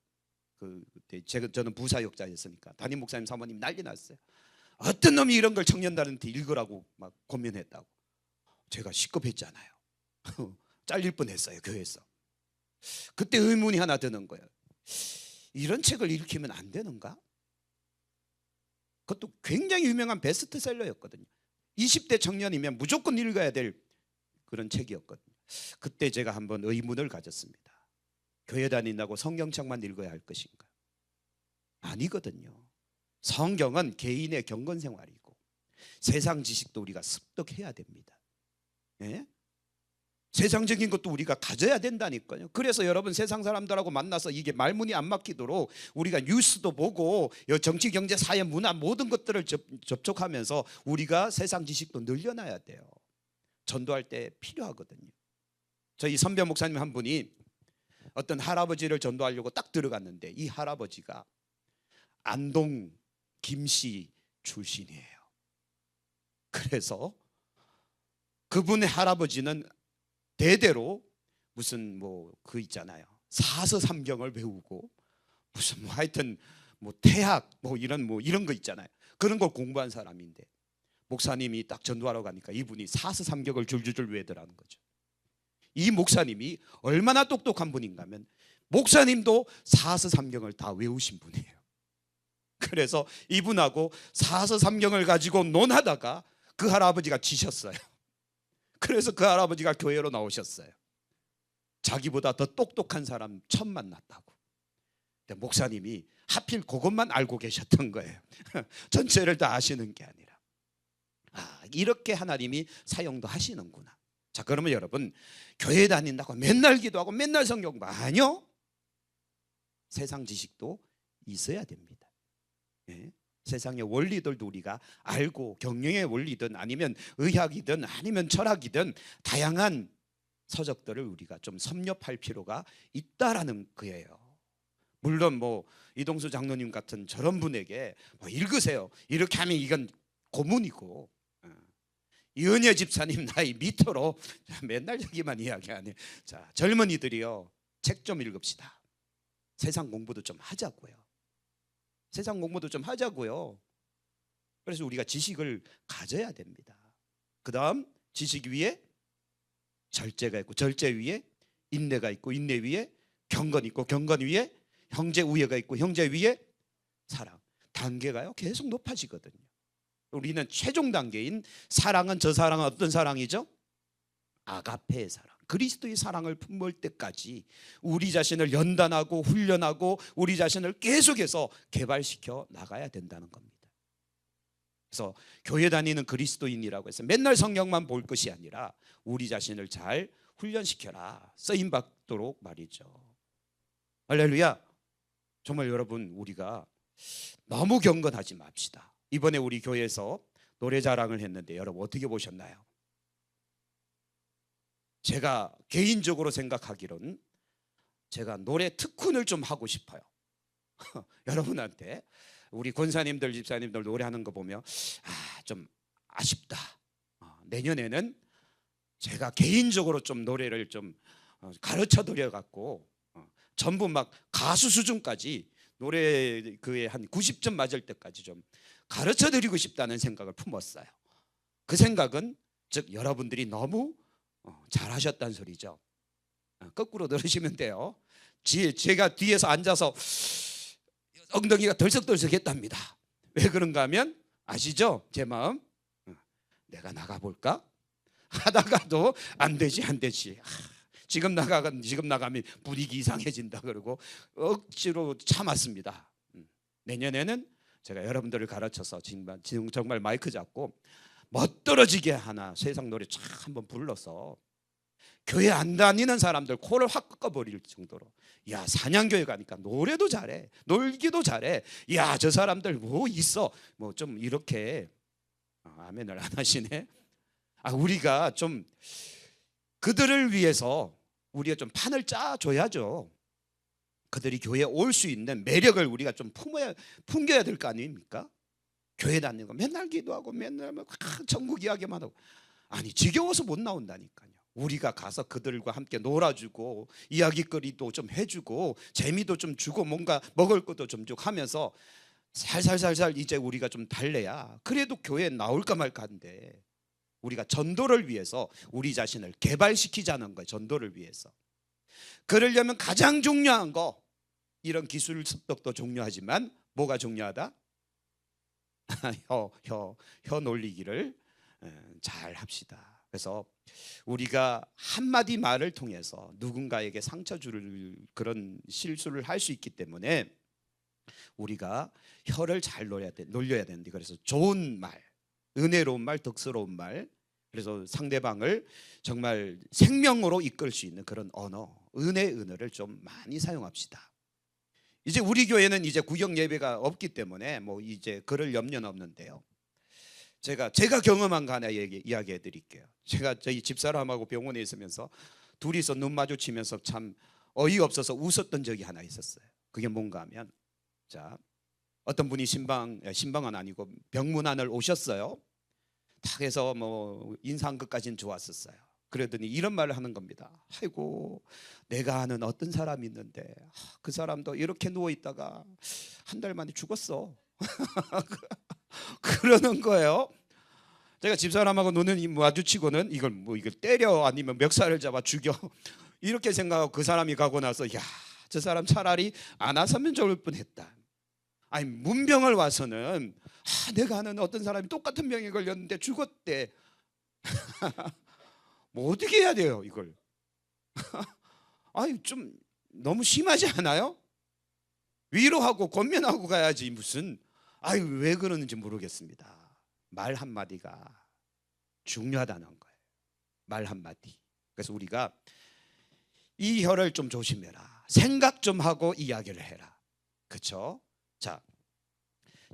그때 저는 부사역자였으니까 담임 목사님 사모님 난리 났어요. 어떤 놈이 이런 걸 청년들한테 읽으라고 막 권면했다고. 제가 시급했잖아요. 잘릴 뻔했어요, 교회에서. 그때 의문이 하나 드는 거예요. 이런 책을 읽히면 안 되는가? 그것도 굉장히 유명한 베스트셀러였거든요. 20대 청년이면 무조건 읽어야 될 그런 책이었거든요. 그때 제가 한번 의문을 가졌습니다. 교회 다닌다고 성경책만 읽어야 할 것인가? 아니거든요. 성경은 개인의 경건 생활이고 세상 지식도 우리가 습득해야 됩니다. 예? 세상적인 것도 우리가 가져야 된다니까요. 그래서 여러분 세상 사람들하고 만나서 이게 말문이 안 막히도록 우리가 뉴스도 보고 정치, 경제, 사회, 문화 모든 것들을 접촉하면서 우리가 세상 지식도 늘려놔야 돼요. 전도할 때 필요하거든요. 저희 선배 목사님 한 분이 어떤 할아버지를 전도하려고 딱 들어갔는데 이 할아버지가 안동 김씨 출신이에요. 그래서 그분의 할아버지는 대대로 무슨 그 있잖아요. 사서삼경을 배우고 무슨 하여튼 태학 이런 거 있잖아요. 그런 걸 공부한 사람인데 목사님이 딱 전도하러 가니까 이분이 사서삼경을 줄줄줄 외더라는 거죠. 이 목사님이 얼마나 똑똑한 분인가 하면 목사님도 사서삼경을 다 외우신 분이에요. 그래서 이분하고 사서삼경을 가지고 논하다가 그 할아버지가 지셨어요. 그래서 그 할아버지가 교회로 나오셨어요. 자기보다 더 똑똑한 사람 처음 만났다고. 근데 목사님이 하필 그것만 알고 계셨던 거예요. 전체를 다 아시는 게 아니라. 이렇게 하나님이 사용도 하시는구나. 자, 그러면 여러분 교회 다닌다고 맨날 기도하고 맨날 성경 공부 아니요. 세상 지식도 있어야 됩니다. 예? 세상의 원리들도 우리가 알고 경영의 원리든 아니면 의학이든 아니면 철학이든 다양한 서적들을 우리가 좀 섭렵할 필요가 있다라는 거예요. 물론 이동수 장로님 같은 저런 분에게 읽으세요. 이렇게 하면 이건 고문이고 이은혜 집사님 나이 밑으로 맨날 여기만 이야기하네. 자, 젊은이들이요 책 좀 읽읍시다. 세상 공부도 좀 하자고요. 세상 공부도 좀 하자고요. 그래서 우리가 지식을 가져야 됩니다. 그 다음 지식 위에 절제가 있고 절제 위에 인내가 있고 인내 위에 경건이 있고 경건 위에 형제 우애가 있고 형제 위에 사랑. 단계가요 계속 높아지거든요. 우리는 최종 단계인 사랑은 저 사랑은 어떤 사랑이죠? 아가페의 사랑. 그리스도의 사랑을 품을 때까지 우리 자신을 연단하고 훈련하고 우리 자신을 계속해서 개발시켜 나가야 된다는 겁니다. 그래서 교회 다니는 그리스도인이라고 해서 맨날 성경만 볼 것이 아니라 우리 자신을 잘 훈련시켜라. 쓰임 받도록 말이죠. 할렐루야. 정말 여러분, 우리가 너무 경건하지 맙시다. 이번에 우리 교회에서 노래 자랑을 했는데 여러분 어떻게 보셨나요? 제가 개인적으로 생각하기로는 제가 노래 특훈을 좀 하고 싶어요. 여러분한테 우리 권사님들 집사님들 노래하는 거 보면 좀 아쉽다. 내년에는 제가 개인적으로 좀 노래를 좀 가르쳐 드려 갖고 전부 막 가수 수준까지 노래 그에 한 90점 맞을 때까지 좀 가르쳐 드리고 싶다는 생각을 품었어요. 그 생각은 즉 여러분들이 너무 잘하셨다는 소리죠. 거꾸로 들으시면 돼요. 제가 뒤에서 앉아서 엉덩이가 덜썩덜썩했답니다. 왜 그런가 하면 아시죠? 제 마음. 내가 나가볼까? 하다가도 안 되지. 지금 나가면 분위기 이상해진다 그러고 억지로 참았습니다. 내년에는 제가 여러분들을 가르쳐서 정말 마이크 잡고 멋들어지게 하나 세상 노래 쫙 한번 불러서 교회 안 다니는 사람들 코를 확 꺾어버릴 정도로, 야, 사냥교회 가니까 노래도 잘해, 놀기도 잘해, 야, 저 사람들 뭐 있어, 뭐 좀 이렇게. 아멘을 안 하시네. 우리가 좀 그들을 위해서 우리가 좀 판을 짜줘야죠. 그들이 교회에 올 수 있는 매력을 우리가 좀 풍겨야 될 거 아닙니까? 교회 다니는 거 맨날 기도하고 맨날 천국 이야기만 하고 지겨워서 못 나온다니까요. 우리가 가서 그들과 함께 놀아주고 이야기거리도 좀 해주고 재미도 좀 주고 뭔가 먹을 것도 좀 주고 하면서 살살살살 이제 우리가 좀 달래야 그래도 교회에 나올까 말까 한데, 우리가 전도를 위해서 우리 자신을 개발시키자는 거예요. 전도를 위해서. 그러려면 가장 중요한 거, 이런 기술 습득도 중요하지만 뭐가 중요하다? 혀 놀리기를 잘 합시다. 그래서 우리가 한마디 말을 통해서 누군가에게 상처 줄 그런 실수를 할 수 있기 때문에 우리가 혀를 잘 놀려야 되는데, 그래서 좋은 말, 은혜로운 말, 덕스러운 말, 그래서 상대방을 정말 생명으로 이끌 수 있는 그런 언어, 은혜를 좀 많이 사용합시다. 이제 우리 교회는 이제 구역 예배가 없기 때문에 뭐 이제 그럴 염려는 없는데요. 제가 경험한 거 하나 이야기해 드릴게요. 제가 저희 집사람하고 병원에 있으면서 둘이서 눈 마주치면서 참 어이없어서 웃었던 적이 하나 있었어요. 그게 뭔가 하면, 자, 어떤 분이 신방은 아니고 병문안을 오셨어요. 딱 해서 뭐 인상끝까지는 좋았었어요. 그러더니 이런 말을 하는 겁니다. 아이고, 내가 아는 어떤 사람이 있는데 그 사람도 이렇게 누워있다가 한 달 만에 죽었어. 그러는 거예요. 제가 집사람하고 눈을 마주치고는 이걸 때려 아니면 멱살을 잡아 죽여 이렇게 생각하고 그 사람이 가고 나서, 야, 저 사람 차라리 안 왔으면 좋을 뻔했다. 문병을 와서는 내가 아는 어떤 사람이 똑같은 병에 걸렸는데 죽었대. 뭐 어떻게 해야 돼요 이걸? 좀 너무 심하지 않아요? 위로하고 권면하고 가야지 무슨. 왜 그러는지 모르겠습니다. 말 한마디가 중요하다는 거예요. 말 한마디. 그래서 우리가 이 혀를 좀 조심해라. 생각 좀 하고 이야기를 해라. 그렇죠? 자,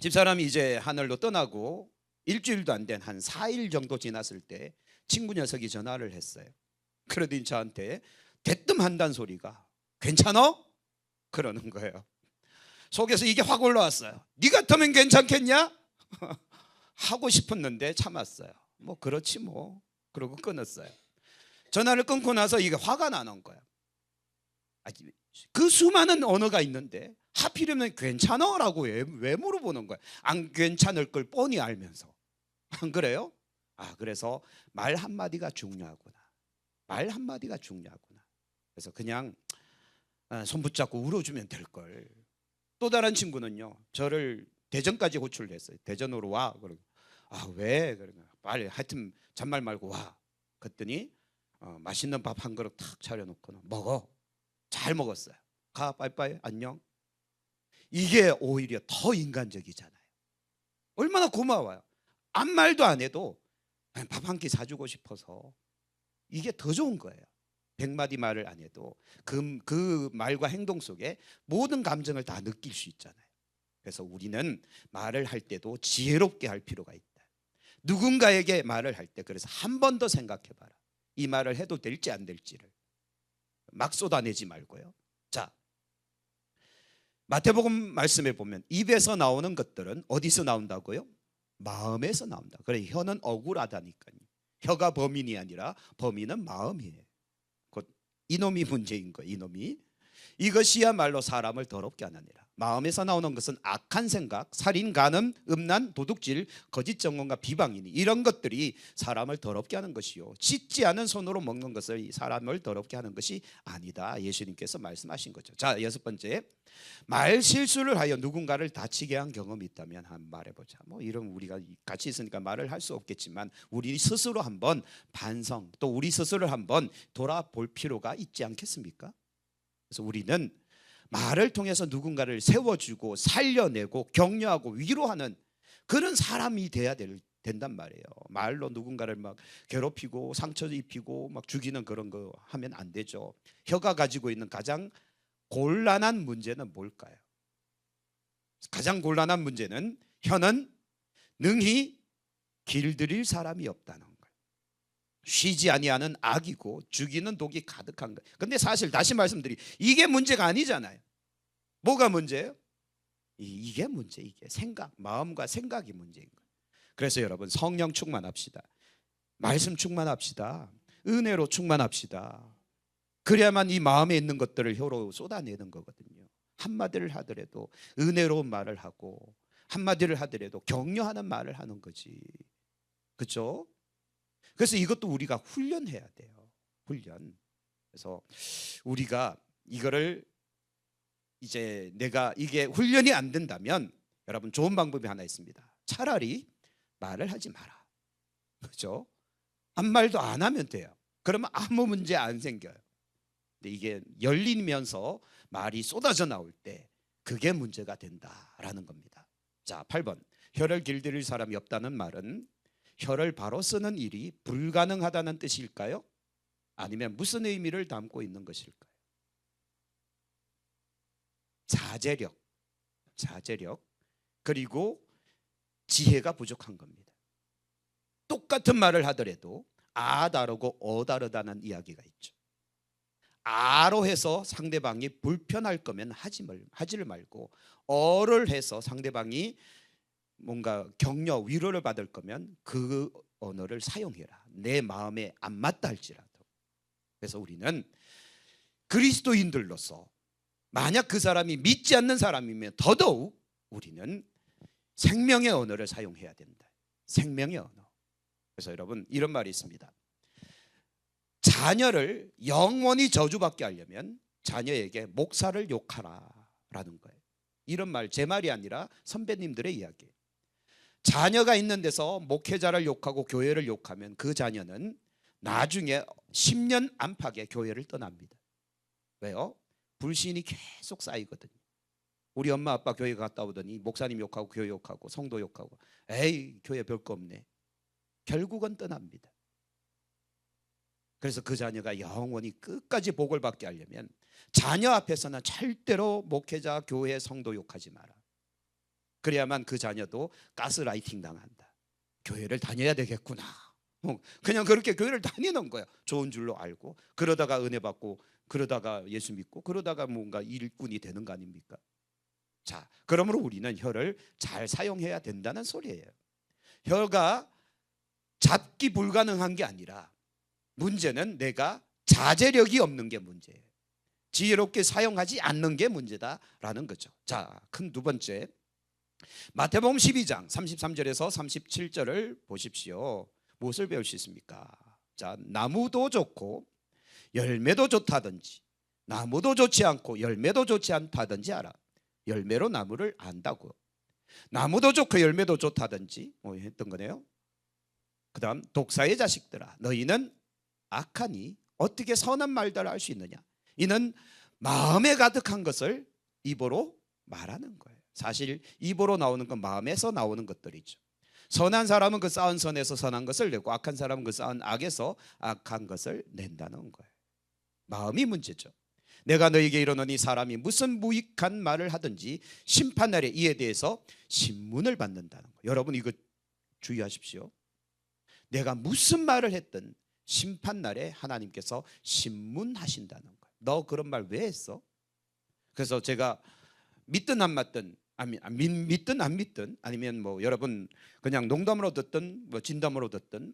집사람이 이제 하늘로 떠나고 일주일도 안 된 한 4일 정도 지났을 때 친구 녀석이 전화를 했어요. 그러더니 저한테 대뜸 한단 소리가, 괜찮어? 그러는 거예요. 속에서 이게 확 올라왔어요. 네 같으면 괜찮겠냐? 하고 싶었는데 참았어요. 뭐 그렇지 뭐. 그러고 끊었어요. 전화를 끊고 나서 이게 화가 나는 거예요. 그 수많은 언어가 있는데 하필이면 괜찮아? 라고 왜 물어보는 거예요? 안 괜찮을 걸 뻔히 알면서. 안 그래요? 그래서 말 한마디가 중요하구나. 말 한마디가 중요하구나. 그래서 그냥 손 붙잡고 울어주면 될 걸. 또 다른 친구는요, 저를 대전까지 호출을 했어요. 대전으로 와. 그러고 왜? 그러면 빨리 하여튼 잔말 말고 와. 그랬더니 맛있는 밥 한 그릇 탁 차려놓고 먹어. 잘 먹었어요. 가, 빠이빠이, 안녕. 이게 오히려 더 인간적이잖아요. 얼마나 고마워요. 아무 말도 안 해도 밥 한 끼 사주고 싶어서 이게 더 좋은 거예요. 100마디 말을 안 해도 그 말과 행동 속에 모든 감정을 다 느낄 수 있잖아요. 그래서 우리는 말을 할 때도 지혜롭게 할 필요가 있다. 누군가에게 말을 할 때 그래서 한 번 더 생각해 봐라. 이 말을 해도 될지 안 될지를 막 쏟아내지 말고요. 자, 마태복음 말씀에 보면 입에서 나오는 것들은 어디서 나온다고요? 마음에서 나온다. 그래, 혀는 억울하다니까요. 혀가 범인이 아니라 범인은 마음이에요. 곧 이놈이 문제인 거예요. 이놈이. 이것이야말로 사람을 더럽게 하느니라. 마음에서 나오는 것은 악한 생각, 살인, 간음, 음란, 도둑질, 거짓 증언과 비방이니 이런 것들이 사람을 더럽게 하는 것이요 씻지 않은 손으로 먹는 것을 사람을 더럽게 하는 것이 아니다. 예수님께서 말씀하신 거죠. 자, 여섯 번째, 말 실수를 하여 누군가를 다치게 한 경험이 있다면 한번 말해보자. 뭐 이런 우리가 같이 있으니까 말을 할 수 없겠지만 우리 스스로 한번 반성, 또 우리 스스로를 한번 돌아볼 필요가 있지 않겠습니까? 그래서 우리는 말을 통해서 누군가를 세워주고 살려내고 격려하고 위로하는 그런 사람이 돼야 된단 말이에요. 말로 누군가를 막 괴롭히고 상처 입히고 막 죽이는 그런 거 하면 안 되죠. 혀가 가지고 있는 가장 곤란한 문제는 뭘까요? 가장 곤란한 문제는 혀는 능히 길들일 사람이 없다는 거예요. 쉬지 아니하는 악이고 죽이는 독이 가득한 거예요. 근데 사실 다시 말씀드리, 이게 문제가 아니잖아요. 뭐가 문제예요? 이게 문제, 이게 생각, 마음과 생각이 문제인 거예요. 그래서 여러분 성령 충만합시다. 말씀 충만합시다. 은혜로 충만합시다. 그래야만 이 마음에 있는 것들을 혀로 쏟아내는 거거든요. 한마디를 하더라도 은혜로운 말을 하고 한마디를 하더라도 격려하는 말을 하는 거지. 그렇죠? 그래서 이것도 우리가 훈련해야 돼요. 훈련. 그래서 우리가 이거를 이제 내가 이게 훈련이 안 된다면 여러분 좋은 방법이 하나 있습니다. 차라리 말을 하지 마라. 그렇죠? 아무 말도 안 하면 돼요. 그러면 아무 문제 안 생겨요. 근데 이게 열리면서 말이 쏟아져 나올 때 그게 문제가 된다라는 겁니다. 자, 8번. 혀를 길들일 사람이 없다는 말은 혀를 바로 쓰는 일이 불가능하다는 뜻일까요? 아니면 무슨 의미를 담고 있는 것일까요? 자제력 그리고 지혜가 부족한 겁니다. 똑같은 말을 하더라도 아 다르고 어 다르다는 이야기가 있죠. 아로 해서 상대방이 불편할 거면 하지를 말고 어를 해서 상대방이 뭔가 격려 위로를 받을 거면 그 언어를 사용해라. 내 마음에 안 맞다 할지라도. 그래서 우리는 그리스도인들로서 만약 그 사람이 믿지 않는 사람이면 더더욱 우리는 생명의 언어를 사용해야 된다. 생명의 언어. 그래서 여러분 이런 말이 있습니다. 자녀를 영원히 저주받게 하려면 자녀에게 목사를 욕하라라는 거예요. 이런 말 제 말이 아니라 선배님들의 이야기예요. 자녀가 있는 데서 목회자를 욕하고 교회를 욕하면 그 자녀는 나중에 10년 안팎에 교회를 떠납니다. 왜요? 불신이 계속 쌓이거든요. 우리 엄마 아빠 교회 갔다 오더니 목사님 욕하고 교회 욕하고 성도 욕하고 에이 교회 별거 없네. 결국은 떠납니다. 그래서 그 자녀가 영원히 끝까지 복을 받게 하려면 자녀 앞에서는 절대로 목회자 교회 성도 욕하지 마라. 그래야만 그 자녀도 가스라이팅 당한다. 교회를 다녀야 되겠구나. 그냥 그렇게 교회를 다니는 거야. 좋은 줄로 알고 그러다가 은혜 받고 그러다가 예수 믿고 그러다가 뭔가 일꾼이 되는 거 아닙니까? 자, 그러므로 우리는 혀를 잘 사용해야 된다는 소리예요. 혀가 잡기 불가능한 게 아니라 문제는 내가 자제력이 없는 게 문제예요. 지혜롭게 사용하지 않는 게 문제다라는 거죠. 자, 큰 두 번째 마태복음 12장 33절에서 37절을 보십시오. 무엇을 배울 수 있습니까? 자, 나무도 좋고 열매도 좋다든지 나무도 좋지 않고 열매도 좋지 않다든지 알아. 열매로 나무를 안다고. 나무도 좋고 열매도 좋다든지 했던 거네요. 그 다음 독사의 자식들아 너희는 악하니 어떻게 선한 말들을 할 수 있느냐. 이는 마음에 가득한 것을 입으로 말하는 거예요. 사실 입으로 나오는 건 마음에서 나오는 것들이죠. 선한 사람은 그 쌓은 선에서 선한 것을 내고 악한 사람은 그 쌓은 악에서 악한 것을 낸다는 거예요. 마음이 문제죠. 내가 너에게 이르노니 사람이 무슨 무익한 말을 하든지 심판날에 이에 대해서 신문을 받는다는 거예요. 여러분 이거 주의하십시오. 내가 무슨 말을 했든 심판날에 하나님께서 신문하신다는 거예요. 너 그런 말 왜 했어? 그래서 제가 믿든 안 믿든 믿든 안 믿든 아니면 뭐 여러분 그냥 농담으로 듣든 뭐 진담으로 듣든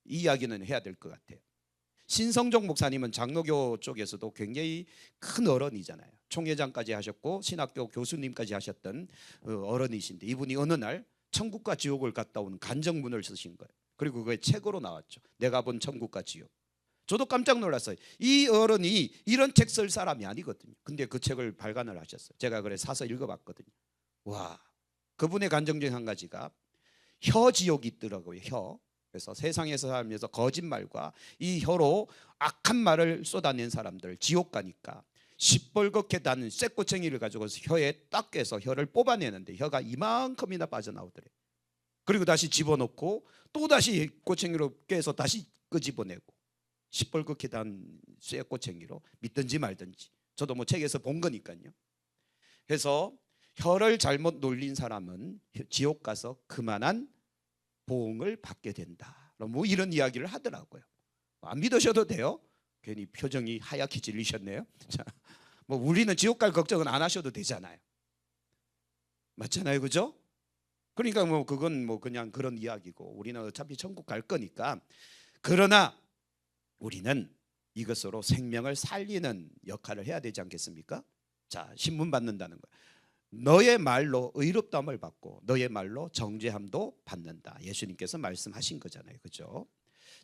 이 이야기는 해야 될 것 같아요. 신성종 목사님은 장로교 쪽에서도 굉장히 큰 어른이잖아요. 총회장까지 하셨고 신학교 교수님까지 하셨던 어른이신데 이분이 어느 날 천국과 지옥을 갔다 온 간증문을 쓰신 거예요. 그리고 그게 책으로 나왔죠. 내가 본 천국과 지옥. 저도 깜짝 놀랐어요. 이 어른이 이런 책 쓸 사람이 아니거든요. 근데 그 책을 발간을 하셨어요. 제가 그래 사서 읽어봤거든요. 와, 그분의 간증 중 한 가지가 혀 지옥이 있더라고요. 혀. 그래서 세상에서 살면서 거짓말과 이 혀로 악한 말을 쏟아낸 사람들 지옥 가니까 시뻘겋게 단 쇠꼬챙이를 가지고서 혀에 딱 깨서 혀를 뽑아내는데 혀가 이만큼이나 빠져나오더래요. 그리고 다시 집어넣고 또 다시 꼬챙이로 깨서 다시 끄집어내고 시뻘겋게 단 쇠꼬챙이로 믿든지 말든지 저도 뭐 책에서 본 거니까요. 그래서 혀를 잘못 놀린 사람은 지옥 가서 그만한 보응을 받게 된다. 뭐 이런 이야기를 하더라고요. 안 믿으셔도 돼요. 괜히 표정이 하얗게 질리셨네요. 자, 뭐 우리는 지옥 갈 걱정은 안 하셔도 되잖아요. 맞잖아요, 그죠? 그러니까 뭐 그건 뭐 그냥 그런 이야기고 우리는 어차피 천국 갈 거니까. 그러나 우리는 이것으로 생명을 살리는 역할을 해야 되지 않겠습니까? 자, 신문 받는다는 거예요. 너의 말로 의롭다함을 받고 너의 말로 정죄함도 받는다. 예수님께서 말씀하신 거잖아요. 그죠?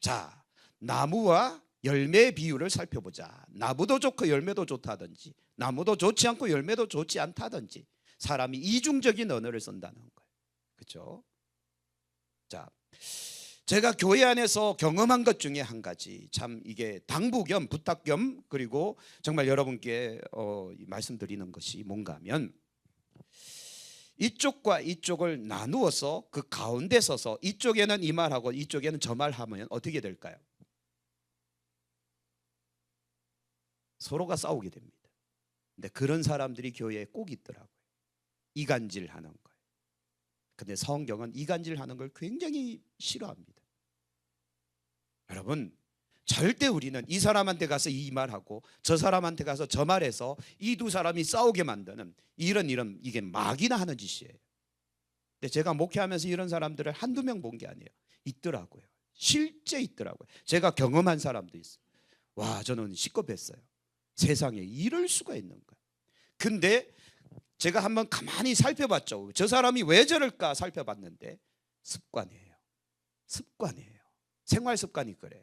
자, 나무와 열매의 비율을 살펴보자. 나무도 좋고 열매도 좋다든지 나무도 좋지 않고 열매도 좋지 않다든지 사람이 이중적인 언어를 쓴다는 거예요. 그죠? 자, 제가 교회 안에서 경험한 것 중에 한 가지, 참 이게 당부 겸 부탁 겸 그리고 정말 여러분께 말씀드리는 것이 뭔가 하면 이쪽과 이쪽을 나누어서 그 가운데 서서 이쪽에는 이 말하고 이쪽에는 저 말하면 어떻게 될까요? 서로가 싸우게 됩니다. 근데 그런 사람들이 교회에 꼭 있더라고요. 이간질하는 거예요. 근데 성경은 이간질하는 걸 굉장히 싫어합니다. 여러분, 절대 우리는 이 사람한테 가서 이 말하고 저 사람한테 가서 저 말해서 이 두 사람이 싸우게 만드는 이런 이게 막이나 하는 짓이에요. 근데 제가 목회하면서 이런 사람들을 한두 명 본 게 아니에요. 있더라고요. 실제 있더라고요. 제가 경험한 사람도 있어요. 와, 저는 시겁했어요. 세상에 이럴 수가 있는 거예요. 근데 제가 한번 가만히 살펴봤죠. 저 사람이 왜 저럴까 살펴봤는데 습관이에요. 습관이에요. 생활 습관이 그래요.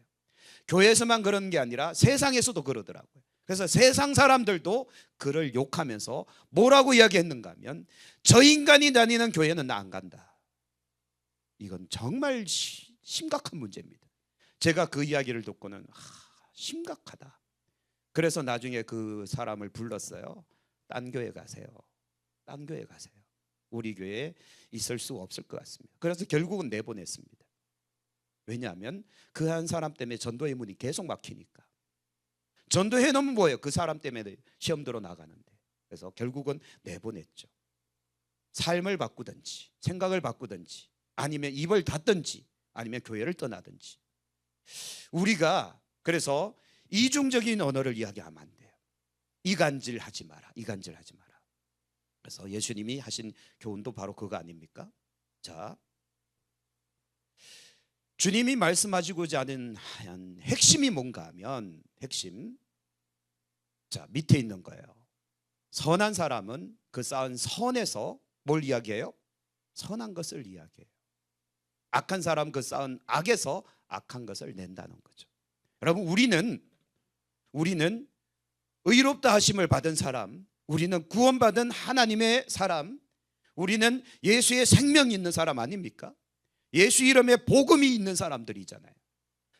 교회에서만 그런 게 아니라 세상에서도 그러더라고요. 그래서 세상 사람들도 그를 욕하면서 뭐라고 이야기했는가 하면 저 인간이 다니는 교회는 나 안 간다. 이건 정말 심각한 문제입니다. 제가 그 이야기를 듣고는 심각하다. 그래서 나중에 그 사람을 불렀어요. 딴 교회 가세요. 딴 교회 가세요. 우리 교회에 있을 수 없을 것 같습니다. 그래서 결국은 내보냈습니다. 왜냐하면 그 한 사람 때문에 전도의 문이 계속 막히니까. 전도해 놓으면 뭐예요? 그 사람 때문에 시험 들어 나가는데. 그래서 결국은 내보냈죠. 삶을 바꾸든지 생각을 바꾸든지 아니면 입을 닫든지 아니면 교회를 떠나든지. 우리가 그래서 이중적인 언어를 이야기하면 안 돼요. 이간질하지 마라. 이간질하지 마라. 그래서 예수님이 하신 교훈도 바로 그거 아닙니까? 자, 주님이 말씀하시고자 하는 핵심이 뭔가 하면 핵심, 자 밑에 있는 거예요. 선한 사람은 그 쌓은 선에서 뭘 이야기해요? 선한 것을 이야기해요. 악한 사람 그 쌓은 악에서 악한 것을 낸다는 거죠. 여러분, 우리는 의롭다 하심을 받은 사람, 우리는 구원받은 하나님의 사람, 우리는 예수의 생명이 있는 사람 아닙니까? 예수 이름에 복음이 있는 사람들이잖아요.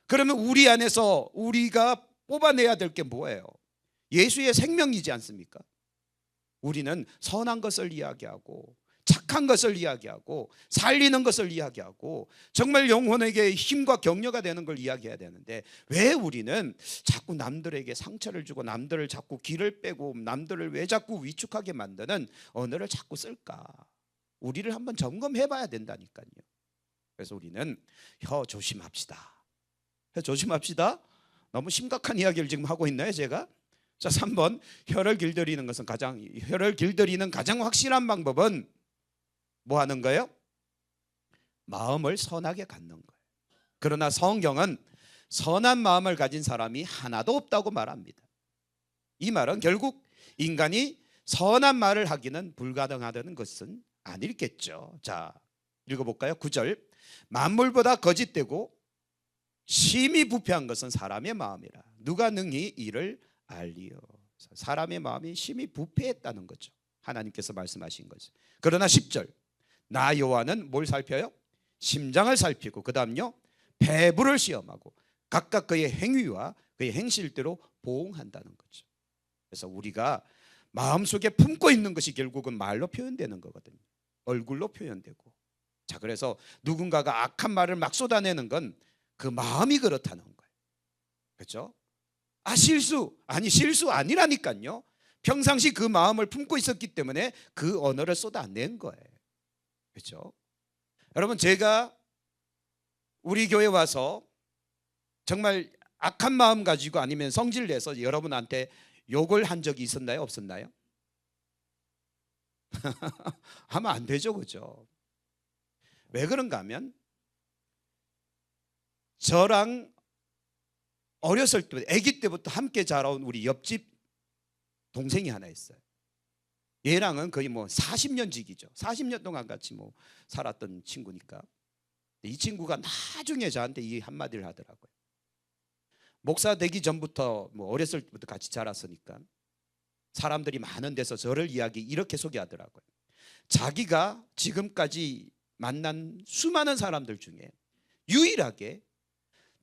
그러면 우리 안에서 우리가 뽑아내야 될 게 뭐예요? 예수의 생명이지 않습니까? 우리는 선한 것을 이야기하고 착한 것을 이야기하고 살리는 것을 이야기하고 정말 영혼에게 힘과 격려가 되는 걸 이야기해야 되는데, 왜 우리는 자꾸 남들에게 상처를 주고 남들을 자꾸 길을 빼고 남들을 왜 자꾸 위축하게 만드는 언어를 자꾸 쓸까? 우리를 한번 점검해 봐야 된다니까요. 그래서 우리는 혀 조심합시다. 혀 조심합시다. 너무 심각한 이야기를 지금 하고 있나요, 제가? 자, 3번. 혀를 길들이는 가장 확실한 방법은 뭐 하는 거예요? 마음을 선하게 갖는 거예요. 그러나 성경은 선한 마음을 가진 사람이 하나도 없다고 말합니다. 이 말은 결국 인간이 선한 말을 하기는 불가능하다는 것은 아니겠죠. 자, 읽어볼까요? 9절. 만물보다 거짓되고 심히 부패한 것은 사람의 마음이라 누가 능히 이를 알리요. 사람의 마음이 심히 부패했다는 거죠. 하나님께서 말씀하신 거죠. 그러나 10절. 나 여호와는 뭘 살펴요? 심장을 살피고 그 다음요 배부를 시험하고 각각 그의 행위와 그의 행실대로 보응한다는 거죠. 그래서 우리가 마음속에 품고 있는 것이 결국은 말로 표현되는 거거든요. 얼굴로 표현되고. 자, 그래서 누군가가 악한 말을 막 쏟아내는 건 그 마음이 그렇다는 거예요. 그렇죠? 실수 아니라니까요. 평상시 그 마음을 품고 있었기 때문에 그 언어를 쏟아낸 거예요. 그렇죠? 여러분, 제가 우리 교회 와서 정말 악한 마음 가지고 아니면 성질 내서 여러분한테 욕을 한 적이 있었나요? 없었나요? 하면 안 되죠, 그죠? 왜 그런가 하면 저랑 어렸을 때, 아기 때부터 함께 자라온 우리 옆집 동생이 하나 있어요. 얘랑은 거의 뭐 40년 지기죠. 40년 동안 같이 뭐 살았던 친구니까. 이 친구가 나중에 저한테 이 한마디를 하더라고요. 목사 되기 전부터 뭐 어렸을 때부터 같이 자랐으니까 사람들이 많은 데서 저를 이렇게 소개하더라고요. 자기가 지금까지 만난 수많은 사람들 중에 유일하게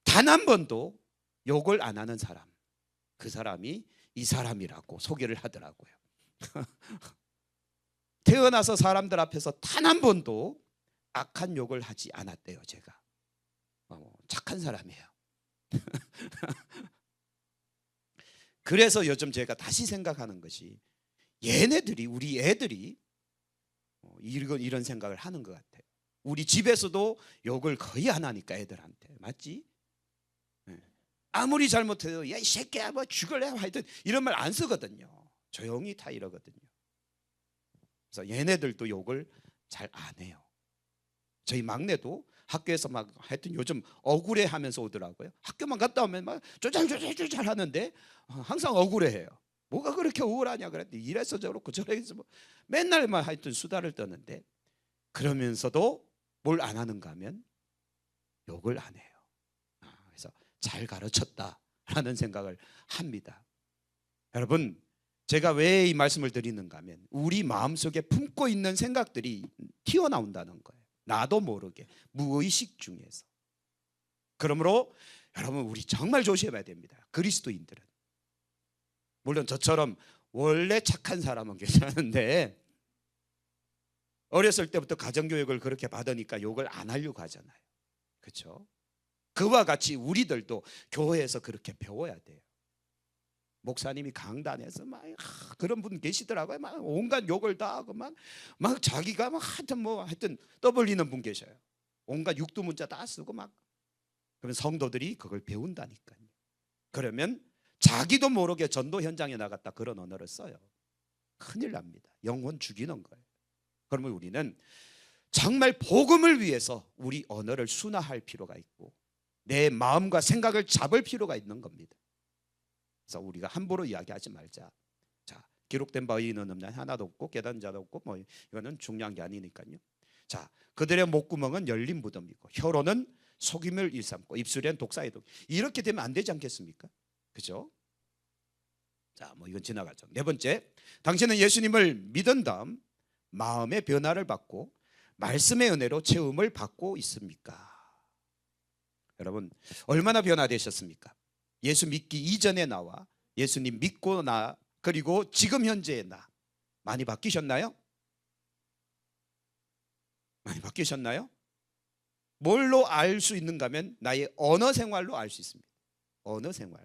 단 한 번도 욕을 안 하는 사람, 그 사람이 이 사람이라고 소개를 하더라고요. 태어나서 사람들 앞에서 단 한 번도 악한 욕을 하지 않았대요. 제가 착한 사람이에요. 그래서 요즘 제가 다시 생각하는 것이 얘네들이, 우리 애들이 이런 생각을 하는 것 같아요. 우리 집에서도 욕을 거의 안 하니까 애들한테. 맞지? 아무리 잘못해도 야 이 새끼야 뭐 죽을래 하여튼 이런 말 안 쓰거든요. 조용히 다 이러거든요. 그래서 얘네들도 욕을 잘 안 해요. 저희 막내도 학교에서 막 하여튼 요즘 억울해 하면서 오더라고요. 학교만 갔다 오면 막 쪼잘쪼잘 하는데 항상 억울해해요. 뭐가 그렇게 우울하냐 그랬더니 이래서 저렇고 저래서 뭐 맨날 막 하여튼 수다를 떠는데, 그러면서도 뭘 안 하는가 하면 욕을 안 해요. 그래서 잘 가르쳤다라는 생각을 합니다. 여러분, 제가 왜 이 말씀을 드리는가 하면 우리 마음속에 품고 있는 생각들이 튀어나온다는 거예요. 나도 모르게 무의식 중에서. 그러므로 여러분, 우리 정말 조심해야 됩니다. 그리스도인들은 물론 저처럼 원래 착한 사람은 괜찮은데 어렸을 때부터 가정교육을 그렇게 받으니까 욕을 안 하려고 하잖아요. 그렇죠? 그와 같이 우리들도 교회에서 그렇게 배워야 돼요. 목사님이 강단에서 막 그런 분 계시더라고요. 막 온갖 욕을 다 하고 막 자기가 막 하여튼 떠벌리는 분 계셔요. 온갖 육두문자 다 쓰고 막. 그러면 성도들이 그걸 배운다니까요. 그러면 자기도 모르게 전도 현장에 나갔다 그런 언어를 써요. 큰일 납니다. 영혼 죽이는 거예요. 그러면 우리는 정말 복음을 위해서 우리 언어를 순화할 필요가 있고 내 마음과 생각을 잡을 필요가 있는 겁니다. 그래서 우리가 함부로 이야기하지 말자. 자, 기록된 바에 있는 하나도 없고 깨닫는 자도 없고 뭐 이거는 중요한 게 아니니까요. 자, 그들의 목구멍은 열린 무덤이고 혀로는 속임을 일삼고 입술엔 독사의 독. 이렇게 되면 안 되지 않겠습니까? 그죠? 자, 뭐 이건 지나가죠. 네 번째, 당신은 예수님을 믿은 다음 마음의 변화를 받고 말씀의 은혜로 채움을 받고 있습니까? 여러분, 얼마나 변화되셨습니까? 예수 믿기 이전의 나와 예수님 믿고 나, 그리고 지금 현재의 나 많이 바뀌셨나요? 많이 바뀌셨나요? 뭘로 알 수 있는가 하면 나의 언어 생활로 알 수 있습니다. 언어 생활.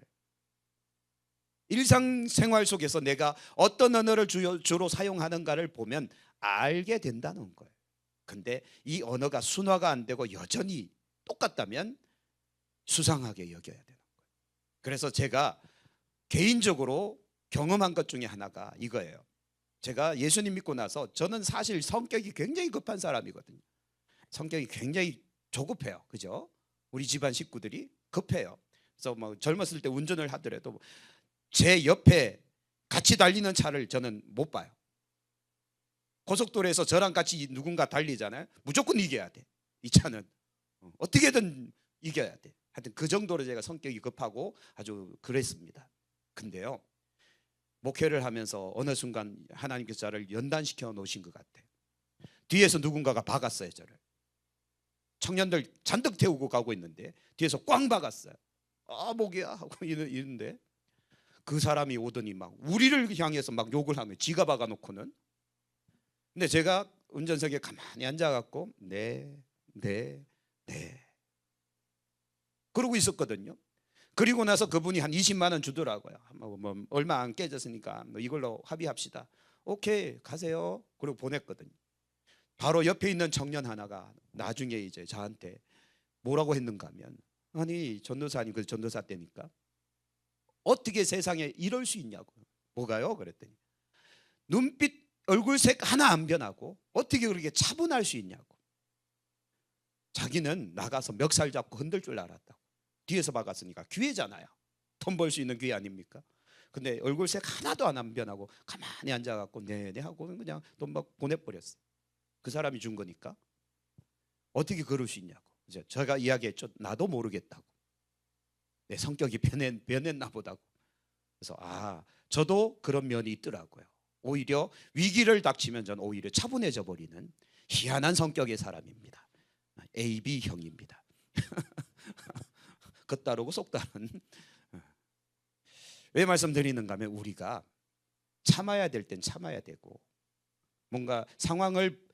일상생활 속에서 내가 어떤 언어를 주로 사용하는가를 보면 알게 된다는 거예요. 근데 이 언어가 순화가 안 되고 여전히 똑같다면 수상하게 여겨야 되는 거예요. 그래서 제가 개인적으로 경험한 것 중에 하나가 이거예요. 제가 예수님 믿고 나서 저는 사실 성격이 굉장히 급한 사람이거든요. 성격이 굉장히 조급해요. 그죠? 우리 집안 식구들이 급해요. 그래서 뭐 젊었을 때 운전을 하더라도 제 옆에 같이 달리는 차를 저는 못 봐요. 고속도로에서 저랑 같이 누군가 달리잖아요. 무조건 이겨야 돼. 이 차는 어떻게든 이겨야 돼. 하여튼 그 정도로 제가 성격이 급하고 아주 그랬습니다. 근데요, 목회를 하면서 어느 순간 하나님께서 저를 연단시켜 놓으신 것 같아요. 뒤에서 누군가가 박았어요. 저를. 청년들 잔뜩 태우고 가고 있는데 뒤에서 꽝 박았어요. 아, 목이야 하고 이러는데 그 사람이 오더니 막 우리를 향해서 막 욕을 하며 지가 박아놓고는. 근데 제가 운전석에 가만히 앉아갖고 네 그러고 있었거든요. 그리고 나서 그분이 한 20만 원 주더라고요. 뭐 얼마 안 깨졌으니까 뭐 이걸로 합의합시다. 오케이 가세요. 그리고 보냈거든요. 바로 옆에 있는 청년 하나가 나중에 이제 저한테 뭐라고 했는가 하면, 아니 전도사님, 그 전도사 때니까 어떻게 세상에 이럴 수 있냐고. 뭐가요? 그랬더니 눈빛 얼굴색 하나 안 변하고 어떻게 그렇게 차분할 수 있냐고. 자기는 나가서 멱살 잡고 흔들 줄 알았다고. 뒤에서 박았으니까 기회잖아요. 돈 벌 수 있는 기회 아닙니까? 근데 얼굴색 하나도 안 변하고 가만히 앉아갖고 네네 하고 그냥 돈 막 보내버렸어. 그 사람이 준 거니까. 어떻게 그럴 수 있냐고. 이제 제가 이야기했죠. 나도 모르겠다고. 내 성격이 변했나 보다고. 그래서 저도 그런 면이 있더라고요. 오히려 위기를 닥치면 저는 오히려 차분해져 버리는 희한한 성격의 사람입니다. AB형입니다. 겉다르고 속다른. 왜 말씀드리는가 하면 우리가 참아야 될 땐 참아야 되고 뭔가 상황을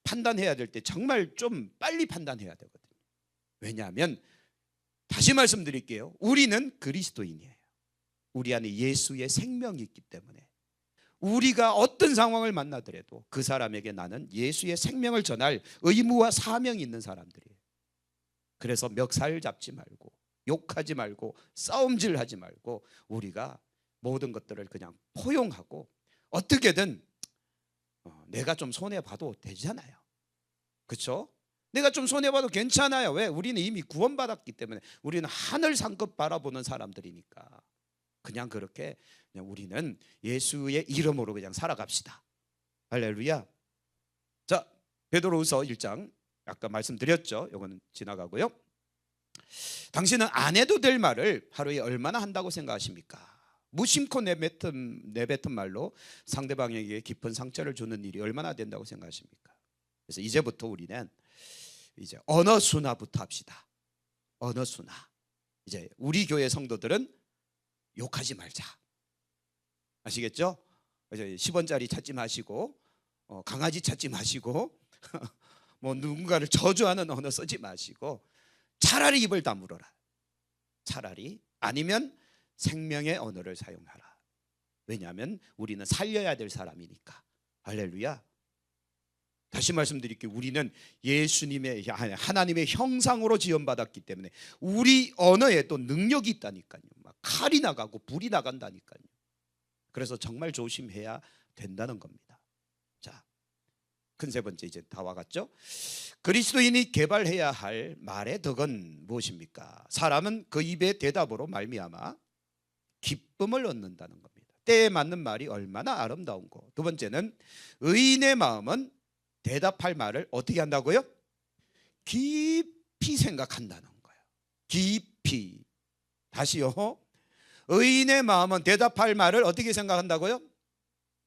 판단해야 될 때 정말 좀 빨리 판단해야 되거든요. 왜냐하면 다시 말씀드릴게요. 우리는 그리스도인이에요. 우리 안에 예수의 생명이 있기 때문에 우리가 어떤 상황을 만나더라도 그 사람에게 나는 예수의 생명을 전할 의무와 사명이 있는 사람들이에요. 그래서 멱살 잡지 말고 욕하지 말고 싸움질하지 말고 우리가 모든 것들을 그냥 포용하고 어떻게든 내가 좀 손해봐도 되잖아요. 그렇죠? 내가 좀 손해봐도 괜찮아요. 왜? 우리는 이미 구원받았기 때문에. 우리는 하늘 상급 바라보는 사람들이니까. 그냥 그렇게 그냥 우리는 예수의 이름으로 그냥 살아갑시다. 할렐루야. 자, 베드로후서 1장 아까 말씀드렸죠. 이거는 지나가고요. 당신은 안 해도 될 말을 하루에 얼마나 한다고 생각하십니까? 무심코 내뱉은 말로 상대방에게 깊은 상처를 주는 일이 얼마나 된다고 생각하십니까? 그래서 이제부터 우리는 이제 언어 순화부터 합시다. 언어 순화. 이제 우리 교회 성도들은 욕하지 말자. 아시겠죠? 이제 10원짜리 찾지 마시고 강아지 찾지 마시고 뭐 누군가를 저주하는 언어 쓰지 마시고 차라리 입을 다물어라. 차라리. 아니면 생명의 언어를 사용하라. 왜냐하면 우리는 살려야 될 사람이니까. 할렐루야. 다시 말씀드릴게요. 우리는 예수님의 하나님의 형상으로 지원받았기 때문에 우리 언어에 또 능력이 있다니까요. 막 칼이 나가고 불이 나간다니까요. 그래서 정말 조심해야 된다는 겁니다. 자, 큰 세 번째 이제 다 와갔죠. 그리스도인이 개발해야 할 말의 덕은 무엇입니까? 사람은 그 입의 대답으로 말미암아 기쁨을 얻는다는 겁니다. 때에 맞는 말이 얼마나 아름다운고. 두 번째는 의인의 마음은 대답할 말을 어떻게 한다고요? 깊이 생각한다는 거예요. 깊이. 다시요. 의인의 마음은 대답할 말을 어떻게 생각한다고요?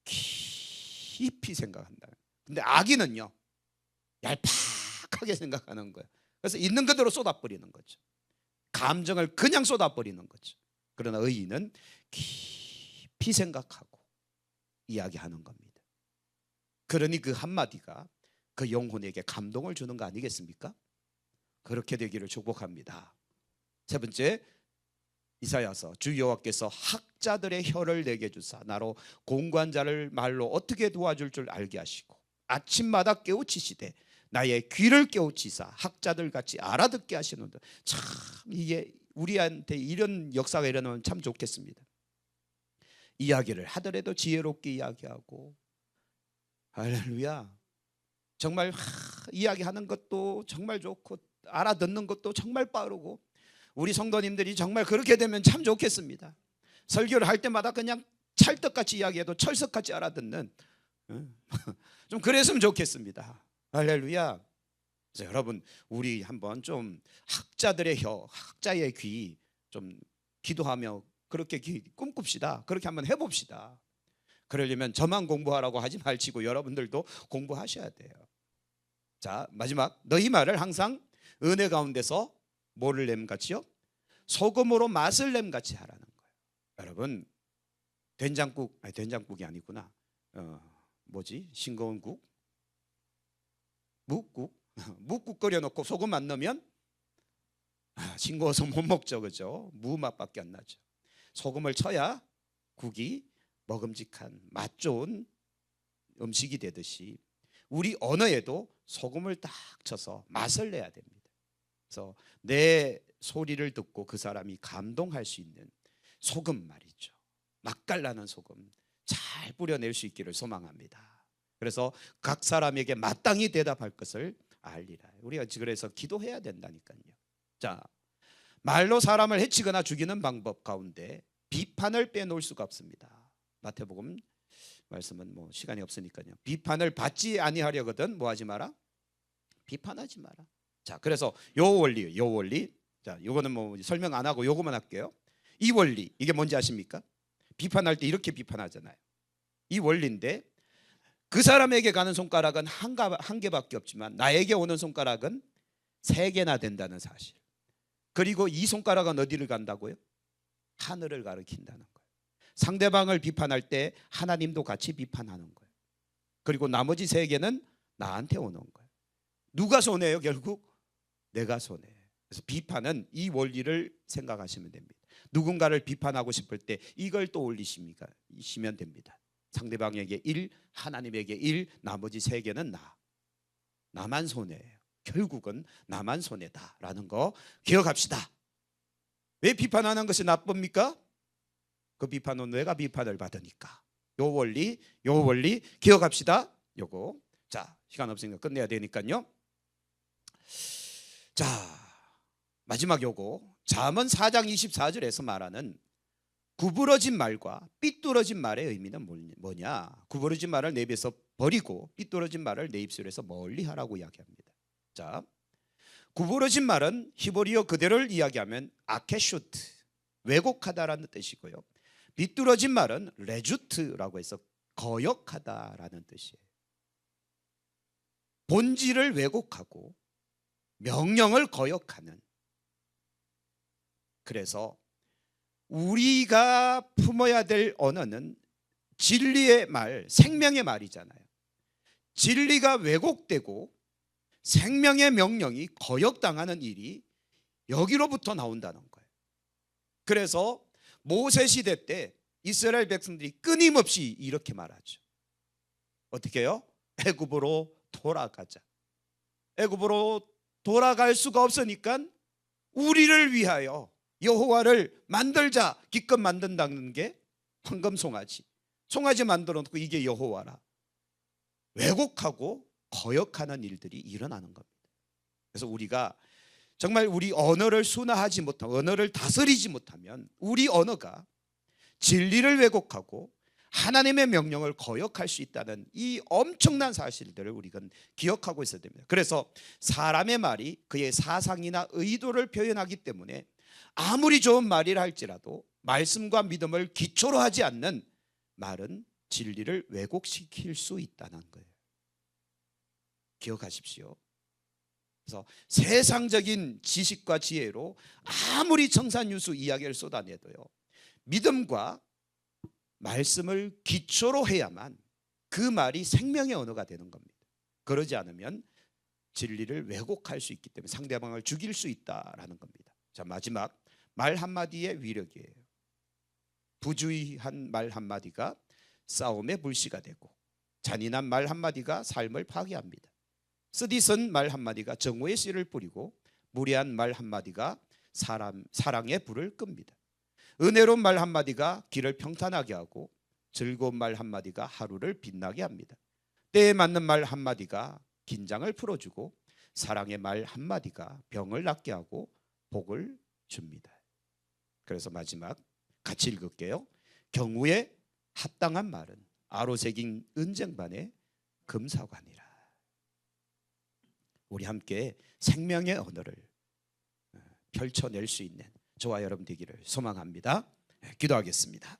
깊이 생각한다. 근데 악인은요, 얄팍하게 생각하는 거예요. 그래서 있는 그대로 쏟아버리는 거죠. 감정을 그냥 쏟아버리는 거죠. 그러나 의인은 깊이 생각하고 이야기하는 겁니다. 그러니 그 한마디가 그 영혼에게 감동을 주는 거 아니겠습니까? 그렇게 되기를 축복합니다. 세 번째, 이사야서 주 여호와께서 학자들의 혀를 내게 주사 나로 공관자를 말로 어떻게 도와줄 줄 알게 하시고 아침마다 깨우치시되 나의 귀를 깨우치사 학자들 같이 알아듣게 하시는데, 참 이게 우리한테 이런 역사가 일어나면 참 좋겠습니다. 이야기를 하더라도 지혜롭게 이야기하고, 할렐루야. 정말 이야기하는 것도 정말 좋고 알아듣는 것도 정말 빠르고, 우리 성도님들이 정말 그렇게 되면 참 좋겠습니다. 설교를 할 때마다 그냥 찰떡같이 이야기해도 철석같이 알아듣는, 좀 그랬으면 좋겠습니다. 할렐루야. 그래서 여러분, 우리 한번 좀 학자들의 혀, 학자의 귀 좀 기도하며 그렇게 꿈꿉시다. 그렇게 한번 해봅시다. 그러려면 저만 공부하라고 하지 말지고 여러분들도 공부하셔야 돼요. 자, 마지막, 너희 말을 항상 은혜 가운데서 뭐를 냄같이요? 소금으로 맛을 냄같이 하라는 거예요. 여러분, 된장국이 아니구나. 뭐지? 싱거운 국? 묵국 끓여놓고 소금 안 넣으면 싱거워서 못 먹죠, 그죠? 무 맛밖에 안 나죠. 소금을 쳐야 국이 먹음직한 맛 좋은 음식이 되듯이 우리 언어에도 소금을 딱 쳐서 맛을 내야 됩니다. 그래서 내 소리를 듣고 그 사람이 감동할 수 있는 소금 말이죠. 맛깔나는 소금 잘 뿌려낼 수 있기를 소망합니다. 그래서 각 사람에게 마땅히 대답할 것을 알리라. 우리가 그래서 기도해야 된다니까요. 자, 말로 사람을 해치거나 죽이는 방법 가운데 비판을 빼놓을 수가 없습니다. 마태복음 말씀은 뭐 시간이 없으니까요. 비판을 받지 아니하려거든 뭐 하지 마라? 비판하지 마라. 자, 그래서 요 원리. 자, 요거는 뭐 설명 안 하고 요거만 할게요. 이 원리, 이게 뭔지 아십니까? 비판할 때 이렇게 비판하잖아요. 이 원리인데, 그 사람에게 가는 손가락은 한 개밖에 없지만 나에게 오는 손가락은 3개나 된다는 사실. 그리고 이 손가락은 어디를 간다고요? 하늘을 가리킨다는 거예요. 상대방을 비판할 때 하나님도 같이 비판하는 거예요. 그리고 나머지 3개는 나한테 오는 거예요. 누가 손해요? 결국 내가 손해요. 그래서 비판은 이 원리를 생각하시면 됩니다. 누군가를 비판하고 싶을 때 이걸 떠올리시면 됩니다. 상대방에게 1, 하나님에게 1, 나머지 3개는 나만 손해예요. 결국은 나만 손해다라는 거 기억합시다. 왜 비판하는 것이 나쁩니까? 그 비판은 내가 비판을 받으니까. 요 원리 기억합시다. 요거. 자, 시간 없으니까 끝내야 되니까요. 자, 마지막 요거. 잠언 4장 24절에서 말하는 구부러진 말과 삐뚤어진 말의 의미는 뭐냐? 구부러진 말을 내 입에서 버리고 삐뚤어진 말을 내 입술에서 멀리 하라고 이야기합니다. 자, 구부러진 말은 히브리어 그대로를 이야기하면 아케슈트, 왜곡하다라는 뜻이고요. 삐뚤어진 말은 레주트라고 해서 거역하다라는 뜻이에요. 본질을 왜곡하고 명령을 거역하는. 그래서 우리가 품어야 될 언어는 진리의 말, 생명의 말이잖아요. 진리가 왜곡되고 생명의 명령이 거역당하는 일이 여기로부터 나온다는 거예요. 그래서 모세 시대 때 이스라엘 백성들이 끊임없이 이렇게 말하죠. 어떻게 해요? 애굽으로 돌아가자. 애굽으로 돌아갈 수가 없으니까 우리를 위하여 여호와를 만들자. 기껏 만든다는 게 황금송아지. 송아지 만들어 놓고 이게 여호와라. 왜곡하고 거역하는 일들이 일어나는 겁니다. 그래서 우리가 정말 우리 언어를 순화하지 못하고 언어를 다스리지 못하면 우리 언어가 진리를 왜곡하고 하나님의 명령을 거역할 수 있다는 이 엄청난 사실들을 우리가 기억하고 있어야 됩니다. 그래서 사람의 말이 그의 사상이나 의도를 표현하기 때문에 아무리 좋은 말이라 할지라도 말씀과 믿음을 기초로 하지 않는 말은 진리를 왜곡시킬 수 있다는 거예요. 기억하십시오. 그래서 세상적인 지식과 지혜로 아무리 청산유수 이야기를 쏟아내도요, 믿음과 말씀을 기초로 해야만 그 말이 생명의 언어가 되는 겁니다. 그러지 않으면 진리를 왜곡할 수 있기 때문에 상대방을 죽일 수 있다라는 겁니다. 자, 마지막 말 한마디의 위력이에요. 부주의한 말 한마디가 싸움의 불씨가 되고, 잔인한 말 한마디가 삶을 파괴합니다. 쓰디쓴 말 한마디가 정오의 씨를 뿌리고, 무례한 말 한마디가 사랑의 불을 끕니다. 은혜로운 말 한마디가 길을 평탄하게 하고, 즐거운 말 한마디가 하루를 빛나게 합니다. 때에 맞는 말 한마디가 긴장을 풀어주고, 사랑의 말 한마디가 병을 낫게 하고 복을 줍니다. 그래서 마지막 같이 읽을게요. 경우에 합당한 말은 아로새긴 은쟁반의 금사관이라. 우리 함께 생명의 언어를 펼쳐낼 수 있는 저와 여러분 되기를 소망합니다. 기도하겠습니다.